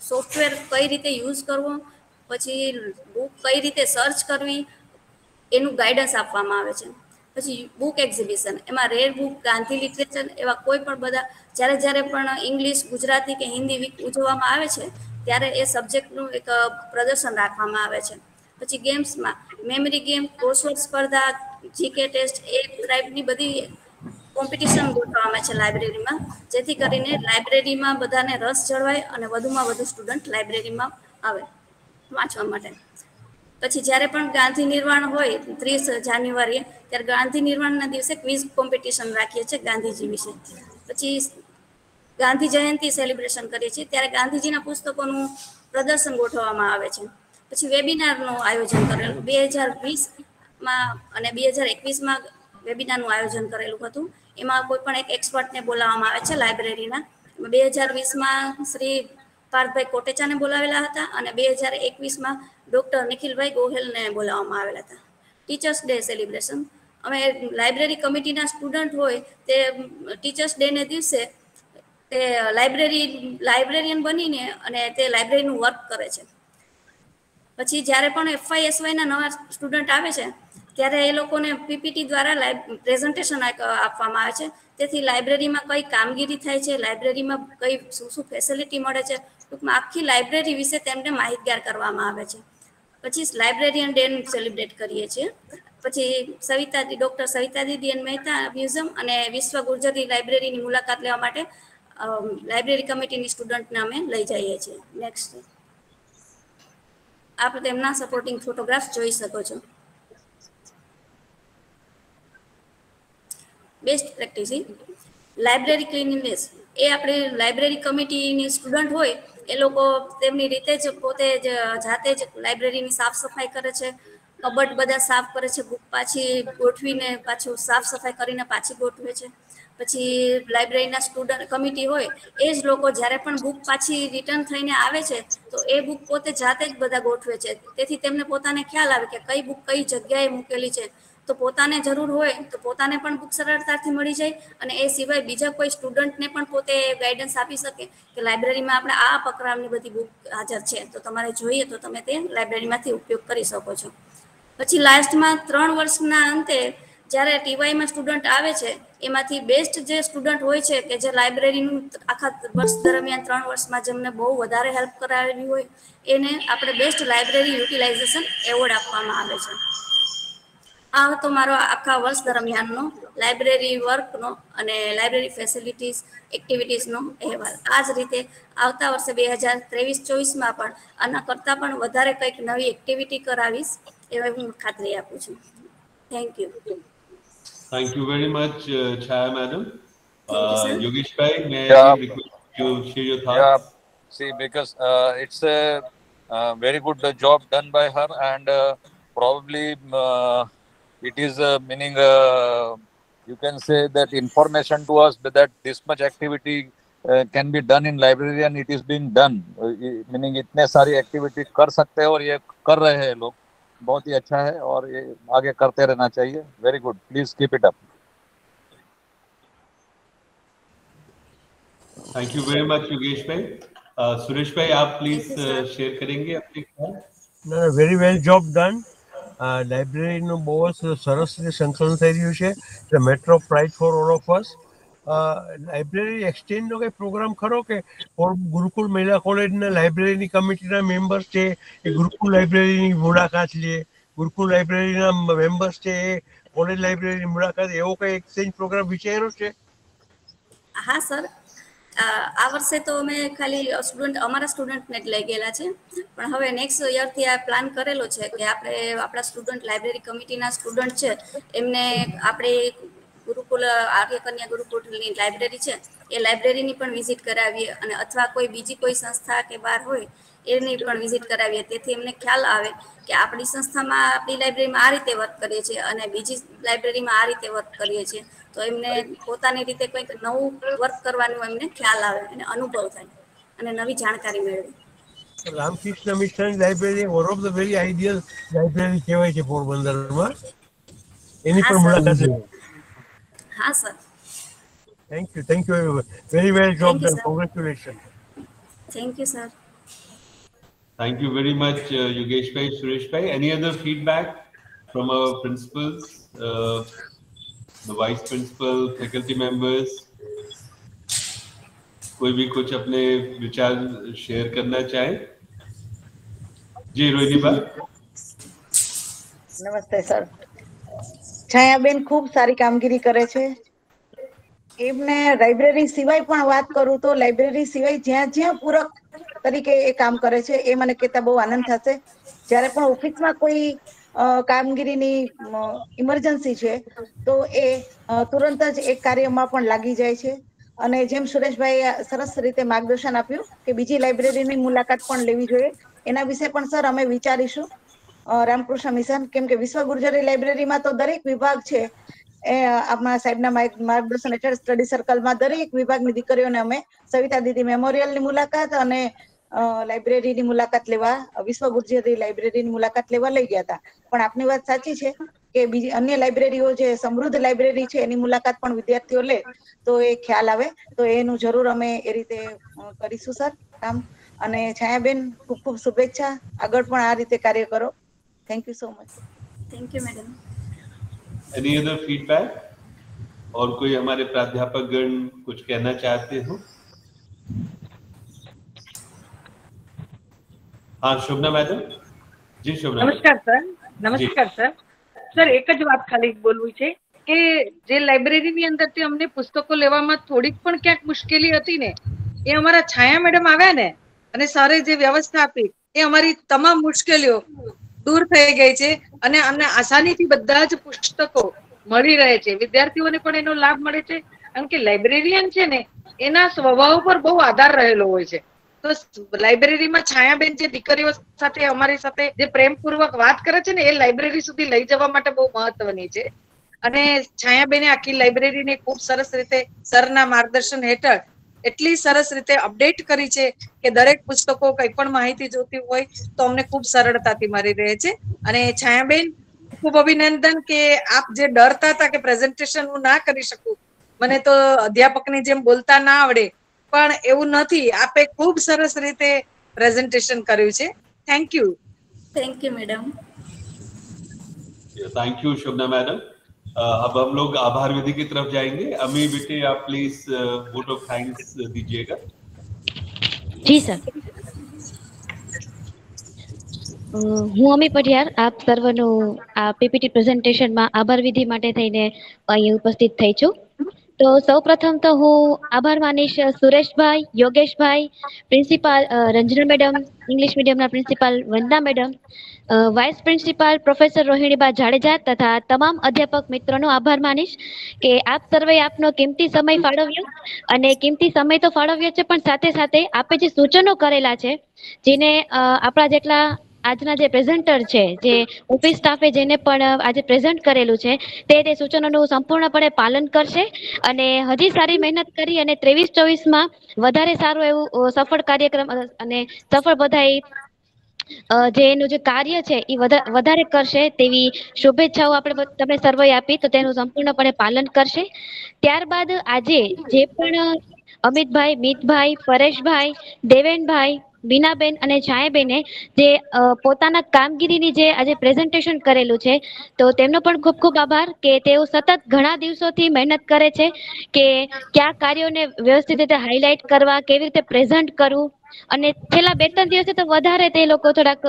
સોફ્ટવેર કઈ રીતે યુઝ કરવો, પછી બુક કઈ રીતે સર્ચ કરવી એનું ગાઈડન્સ આપવામાં આવે છે. પછી બુક એક્ઝિબિશન, એમાં રેર બુક, ગાંધી લિટરેચર, એવા કોઈ પણ બધા જ્યારે પણ ઇંગ્લિશ, ગુજરાતી કે હિન્દી વીક ઉજવવામાં આવે છે ત્યારે એ સબ્જેક્ટનું એક પ્રદર્શન રાખવામાં આવે છે. પછી ગેમ્સમાં મેમરી ગેમ, ક્રોસવર્ડ સ્પર્ધા, જીકે ટેસ્ટ, એ ટાઈપની બધી કોમ્પિટિશન ગોઠવવામાં છે લાઇબ્રેરીમાં, જેથી કરીને લાઇબ્રેરીમાં બધાને રસ જળવાય અને વધુમાં વધુ સ્ટુડન્ટ લાઇબ્રેરીમાં આવે વાંચવા માટે. પછી જ્યારે પણ ગાંધી નિર્વાણ હોય 30 જાન્યુઆરીએ, ત્યારે ગાંધી નિર્વાણના દિવસે ક્વિઝ કોમ્પિટિશન રાખીએ છીએ ગાંધીજી વિશે. પછી ગાંધી જયંતિ સેલિબ્રેશન કરીએ છીએ ત્યારે ગાંધીજીના પુસ્તકોનું પ્રદર્શન ગોઠવવામાં આવે છે. પછી વેબિનારનું આયોજન કરેલું 2020માં અને 2021માં વેબિનારનું આયોજન કરેલું હતું. એમાં કોઈ પણ એક એક્સપર્ટને બોલાવવામાં આવે છે લાઇબ્રેરીના. 2020માં શ્રી પાર્થભાઈ કોટેચાને બોલાવેલા હતા અને 2021માં ડૉક્ટર નિખિલભાઈ ગોહેલને બોલાવવામાં આવેલા હતા. ટીચર્સ ડે સેલિબ્રેશન, અમે લાઇબ્રેરી કમિટીના સ્ટુડન્ટ હોય તે ટીચર્સ ડેને દિવસે તે લાઇબ્રેરિયન બનીને અને તે લાઇબ્રેરીનું વર્ક કરે છે. પછી જ્યારે પણ એફવાયએસવાયના નવા સ્ટુડન્ટ આવે છે ત્યારે એ લોકોને પીપીટી દ્વારા પ્રેઝન્ટેશન આપવામાં આવે છે. તેથી લાઇબ્રેરીમાં કઈ કામગીરી થાય છે, લાઇબ્રેરીમાં કઈ શું ફેસિલિટી મળે છે, ટૂંકમાં આખી લાઇબ્રેરી વિશે તેમને માહિતગાર કરવામાં આવે છે. પછી લાઇબ્રેરિયન ડે સેલિબ્રેટ કરીએ છીએ. પછી ડૉક્ટર સવિતા દીદી એન મહેતા મ્યુઝિયમ અને વિશ્વ ગુર્જરી લાઇબ્રેરીની મુલાકાત લેવા માટે લાઇબ્રેરી કમિટીની સ્ટુડન્ટને અમે લઈ જઈએ છીએ. નેક્સ્ટ આપ તેમના સપોર્ટિંગ ફોટોગ્રાફ જોઈ શકો છો. બેસ્ટ પ્રેક્ટિસ લાઇબ્રેરી ક્લીનલીનેસ, એ આપણે લાઇબ્રેરી કમિટીની સ્ટુડન્ટ હોય એ લોકો તેમની રીતે જ પોતે જ જાતે જ લાઇબ્રેરીની સાફ સફાઈ કરે છે, કબટ બધા સાફ કરે છે, બુક પાછી ગોઠવીને પાછું સાફ સફાઈ કરીને પાછી ગોઠવે છે. પછી લાઇબ્રેરીના સ્ટુડન્ટ કમિટી હોય એ જ લોકો જ્યારે પણ બુક પાછી રિટર્ન થઈને આવે છે તો એ બુક પોતે જાતે જ બધા ગોઠવે છે. તેથી તેમને પોતાને ખ્યાલ આવે કે કઈ બુક કઈ જગ્યાએ મૂકેલી છે, તો પોતાને જરૂર હોય તો પોતાને પણ બુક સરળતાથી મળી જાય અને એ સિવાય બીજા કોઈ સ્ટુડન્ટને પણ પોતે ગાઈડન્સ આપી શકે કે લાઇબ્રેરીમાં આપણે આ પ્રકારની બધી બુક હાજર છે, તો તમારે જોઈએ તો તમે તે લાઇબ્રેરીમાંથી ઉપયોગ કરી શકો છો. પછી લાસ્ટમાં 3 વર્ષના અંતે જ્યારે ટીવાયમાં સ્ટુડન્ટ આવે છે એમાંથી બેસ્ટ જે સ્ટુડન્ટ હોય છે કે જે લાઇબ્રેરીનું આખા વર્ષ દરમિયાન 3 વર્ષમાં જેમને બહુ વધારે હેલ્પ કરાવેલી હોય એને આપણે બેસ્ટ લાઇબ્રેરી યુટિલાઇઝેશન એવોર્ડ આપવામાં આવે છે. આ હતો મારો આખા વર્ષ દરમિયાનનો લાઇબ્રેરી વર્કનો અને લાઇબ્રેરી ફેસિલિટીઝ એક્ટિવિટીઝનો અહેવાલ. આ જ રીતે આવતા વર્ષે 2023-24માં પણ આના કરતાં પણ વધારે કંઈક નવી એક્ટિવિટી કરાવીશ એવી હું ખાતરી આપું છું. Thank you. Thank you very much, Chaya madam. Thank you, sir. Yogesh bhai, may Yeah. I request you to share your thoughts? Yeah, see, because it's a very good job done by her, and probably it is meaning you can say that information to us that this much activity can be done in library and it is being done. Meaning इतने सारी activity कर सकते हैं और ये कर रहे हैं लोग. बहुत ही अच्छा है और ये आगे करते रहना चाहिए. Very good. Please keep it up. Thank you very much, Yogesh bhai. Suresh bhai, आप please share करेंगे अपने ख्याल? Very well job done. લાઇબ્રેરીનું બહુ જ સરસ રીતે સંકલન થઈ રહ્યું છે. એટલે metro pride for all of us. Library એક્સચેન્જનો કંઈ પ્રોગ્રામ ખરો કે ગુરુકુળ મહિલા કોલેજના લાઇબ્રેરીની કમિટીના મેમ્બર્સ છે એ ગુરુકુળ લાઇબ્રેરીની મુલાકાત લે, ગુરુકુળ લાઇબ્રેરીના મેમ્બર્સ છે એ કોલેજ લાઇબ્રેરીની મુલાકાત, એવો કંઈ એક્સચેન્જ પ્રોગ્રામ વિચાર્યો છે? હા સર, આ વર્ષે તો અમે ખાલી અમારા સ્ટુડન્ટને જ લઈ ગયેલા છે, પણ હવે નેક્સ્ટ યરથી આ પ્લાન કરેલો છે કે આપણે આપણા સ્ટુડન્ટ લાઇબ્રેરી કમિટીના સ્ટુડન્ટ છે એમને આપણે ગુરુકુલ આર્ય કન્યા ગુરુકુલની લાઇબ્રેરી છે એ લાઇબ્રેરીની પણ વિઝિટ કરાવીએ અને અથવા કોઈ બીજી કોઈ સંસ્થા કે બહાર હોય એની પણ વિઝિટ કરાવીએ. તેથી એમને ખ્યાલ આવે કે આપણી સંસ્થામાં આપણી લાઇબ્રેરીમાં આ રીતે વર્ક કરીએ છીએ અને બીજી લાઇબ્રેરીમાં આ રીતે વર્ક કરીએ છીએ, તો એમને પોતાની રીતે કંઈક નવું વર્ક કરવાનું એમને ખ્યાલ આવે અને અનુભવ થાય અને નવી જાણકારી મેળવે. Ramakrishna mission library one of the very ideal library કહેવાય છે પોરબંદરમાં. એની પણ મુલાકાત લેજો. હા sir. Thank you very well job done. Congratulation. Thank you sir. Thank you very much, Yogesh bhai, Suresh bhai. Any other feedback from our principals, the vice principal, faculty members? कोई भी कुछ अपने विचार शेयर करना चाहे? जी रोहिणी बा. નમસ્તે sir. Chhayaben ખૂબ સારી કામગીરી કરે છે. એમને લાઇબ્રેરી સિવાય પણ વાત કરું તો લાઇબ્રેરી સિવાય જ્યાં જ્યાં પૂરક તરીકે એ કામ કરે છે એ મને કહેતા બહુ આનંદ થશે. જ્યારે પણ ઓફિસમાં કોઈ કામગીરીની ઇમરજન્સી છે તો એ તુરંત જ એક કાર્યમાં પણ લાગી જાય છે. અને જેમ સુરેશભાઈ સરસ રીતે માર્ગદર્શન આપ્યું કે બીજી લાઇબ્રેરીની મુલાકાત પણ લેવી જોઈએ, એના વિશે પણ સર અમે વિચારીશું. રામકૃષ્ણ મિશન, કેમ કે વિશ્વ ગુર્જરી લાઇબ્રેરીમાં તો દરેક વિભાગ છે એ આપણા સાહેબના માર્ગદર્શન હેઠળ સ્ટડી સર્કલમાં દરેક વિભાગની દીકરીઓને અમે સવિતા દીદી મેમોરિયલની મુલાકાત અને લાઇબ્રેરીની મુલાકાત લેવા, વિશ્વ ગુર્જરી લાઇબ્રેરીની મુલાકાત લેવા લઈ ગયા હતા. પણ આપની વાત સાચી છે કે બીજી અન્ય લાઇબ્રેરીઓ જે સમૃદ્ધ લાઇબ્રેરી છે એની મુલાકાત પણ વિદ્યાર્થીઓ લે તો એ ખ્યાલ આવે. તો એનું જરૂર અમે એ રીતે કરીશું સર કામ. અને છાયાબેન ખૂબ ખૂબ શુભેચ્છા. આગળ પણ આ રીતે કાર્ય કરો. Thank you so much. Thank you madam. Any other feedback? और कोई हमारे प्राध्यापक गण कुछ कहना चाहते हो? हाँ शोभना मैडम. जी शोभना. નમસ્કાર સર. નમસ્કાર સર. સર એક જ વાત ખાલી બોલવું છે કે જે લાઇબ્રેરીની અંદરથી અમને પુસ્તકો લેવામાં થોડીક પણ ક્યાંક મુશ્કેલી હતી ને, એ અમારા છાયા મેડમ આવ્યા ને અને સરે જે વ્યવસ્થા આપી એ અમારી તમામ મુશ્કેલીઓ દૂર થઈ ગઈ છે અને અમને આસાનીથી બધા જ પુસ્તકો મળી રહે છે. વિદ્યાર્થીઓને પણ એનો લાભ મળે છે. કારણ કે લાઇબ્રેરિયન છે ને એના સ્વભાવ પર બહુ આધાર રહેલો હોય છે. તો લાઇબ્રેરીમાં છાયાબેન જે દીકરીઓ સાથે અમારી સાથે જે પ્રેમપૂર્વક વાત કરે છે ને એ લાઇબ્રેરી સુધી લઈ જવા માટે બહુ મહત્વની છે. અને છાયાબેને આખી લાઇબ્રેરીને ખૂબ સરસ રીતે સરના માર્ગદર્શન હેઠળ એટલી સરસ રીતે અપડેટ કરી છે કે દરેક પુસ્તકો કંઈ પણ માહિતી જોતી હોય તો અમને ખૂબ સરળતાથી મળી રહે છે. અને છાયાબેન ખૂબ અભિનંદન કે આપ જે ડરતા હતા કે પ્રેઝન્ટેશન હું ના કરી શકું, મને તો અધ્યાપકની જેમ બોલતા ના આવડે, પણ એવું નથી. આપે ખૂબ સરસ રીતે પ્રેઝન્ટેશન કર્યું છે. Thank you. Thank you madam. Thank you Shobhana madam. अब हम लोग आभार विधि की तरफ जाएंगे. अमी बेटे आप प्लीज वोट ऑफ थैंक्स दीजिएगा. जी सर. હું અમી પઢિયાર આપ સર્વનું આ પીપીટી પ્રેઝન્ટેશનમાં આભાર વિધિ માટે થઈને અહીં ઉપસ્થિત થઈ છું. તો સૌપ્રથમ તો હું આભાર માનીશ Sureshbhai, Yogeshbhai, principal Ranjana madam, English મીડિયમના principal Vandana madam, vice principal professor Rohiniba Jadeja તથા તમામ અધ્યાપક મિત્રોનો આભાર માનીશ કે આપ સર્વે આપનો કિંમતી સમય ફાળવ્યો. અને કિંમતી સમય તો ફાળવ્યો છે પણ સાથે સાથે આપે જે સૂચનો કરેલા છે જેને આપણા જેટલા આજના જે પ્રેઝન્ટર છે, જે ઓફિસ સ્ટાફે જેને પણ આજે પ્રેઝન્ટ કરેલું છે તે સૂચનોનું સંપૂર્ણપણે પાલન કરશે અને હજી સારી મહેનત કરી અને 23-24માં વધારે સારું એવું સફળ કાર્યક્રમ અને સફળ બધાઈ જે એનું જે કાર્ય છે એ વધારે કરશે તેવી શુભેચ્છાઓ આપણે તમે સર્વે આપી તો તેનું સંપૂર્ણપણે પાલન કરશે. ત્યારબાદ આજે જે પણ અમિતભાઈ, મિતભાઈ, પરેશભાઈ, દેવેનભાઈ, બીનાબેન અને છાયાબેને જે પોતાના કામગીરીની જે આજે પ્રેઝન્ટેશન કરેલું છે તો તેમનો પણ ખૂબ ખૂબ આભાર કે તેઓ સતત ઘણા દિવસોથી મહેનત કરે છે કે કયા કાર્યોને વ્યવસ્થિત રીતે હાઇલાઇટ કરવા, કેવી રીતે પ્રેઝન્ટ કરવું. અને છેલ્લા 2-3 દિવસથી તો વધારે તે લોકો થોડાક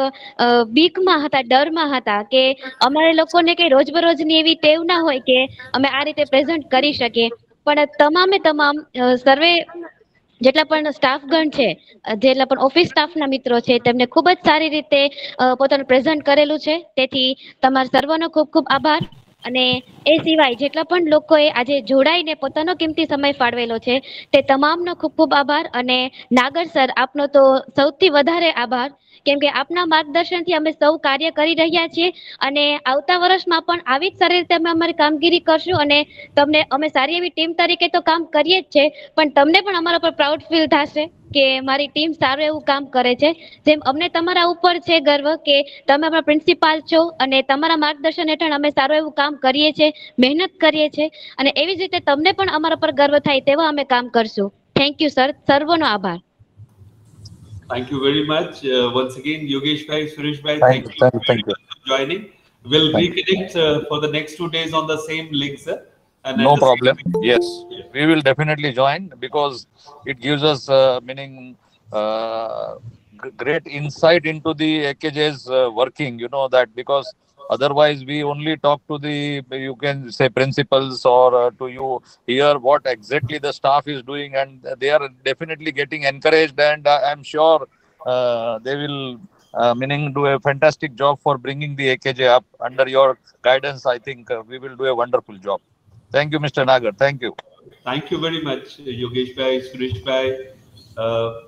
બીકમાં હતા, ડરમાં હતા કે અમારે લોકોને કઈ રોજબરોજની એવી ટેવ ના હોય કે અમે આ રીતે પ્રેઝન્ટ કરી શકીએ. પણ તમામ સર્વે જેટલા પણ સ્ટાફગણ છે, જેટલા પણ ઓફિસ સ્ટાફના મિત્રો છે તેમને ખૂબ જ સારી રીતે પોતાનું પ્રેઝન્ટ કરેલું છે. તેથી તમારા સર્વનો ખૂબ ખૂબ આભાર. અને એ સિવાય જેટલા પણ લોકોએ આજે જોડાઈને પોતાનો કિંમતી સમય ફાળવેલો છે તે તમામનો ખૂબ ખૂબ આભાર. અને નાગર સર આપનો તો સૌથી વધારે આભાર કેમ કે આપના માર્ગદર્શનથી અમે સૌ કાર્ય કરી રહ્યા છીએ અને આવતા વર્ષમાં પણ આવી જ સારી રીતે અમે અમારી કામગીરી કરશું અને તમને અમે સારી એવી ટીમ તરીકે તો કામ કરીએ જ છે પણ તમને પણ અમારા પર પ્રાઉડ ફીલ થશે કે મારી ટીમ સારું એવું કામ કરે છે. જેમ અમને તમારા ઉપર છે ગર્વ કે તમે આપણા પ્રિન્સિપાલ છો અને તમારા માર્ગદર્શન હેઠળ અમે સારું એવું કામ કરીએ છીએ, મહેનત કરીએ છીએ અને એવી જ રીતે તમને પણ અમારા પર ગર્વ થાય તેવા અમે કામ કરશું. થેન્ક યુ સર, સર્વનો આભાર. Thank you very much. Once again, Yogesh bhai, Suresh bhai, Thank you. for joining. We'll reconnect for the next 2 days on the same link, sir. And No problem. Yes, we will definitely join because it gives us great insight into the AKJ's working. You know that because otherwise we only talk to the, you can say, principals or to you hear what exactly the staff is doing, and they are definitely getting encouraged, and I'm sure they will do a fantastic job for bringing the AKJ up. Under your guidance, I think we will do a wonderful job. Thank you, Mr. Nagar. Thank you. Thank you very much, Yogesh bhai, Suresh bhai,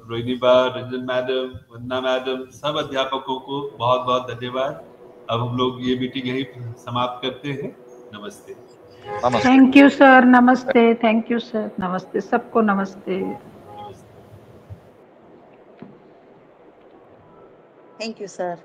Rohini बा, Ranjan madam, वंदना madam, सब अध्यापकों को बहुत बहुत धन्यवाद. अब हम लोग ये मीटिंग यहीं समाप्त करते हैं. नमस्ते. Thank you sir. नमस्ते. Thank you sir. नमस्ते सबको. नमस्ते. Thank you sir.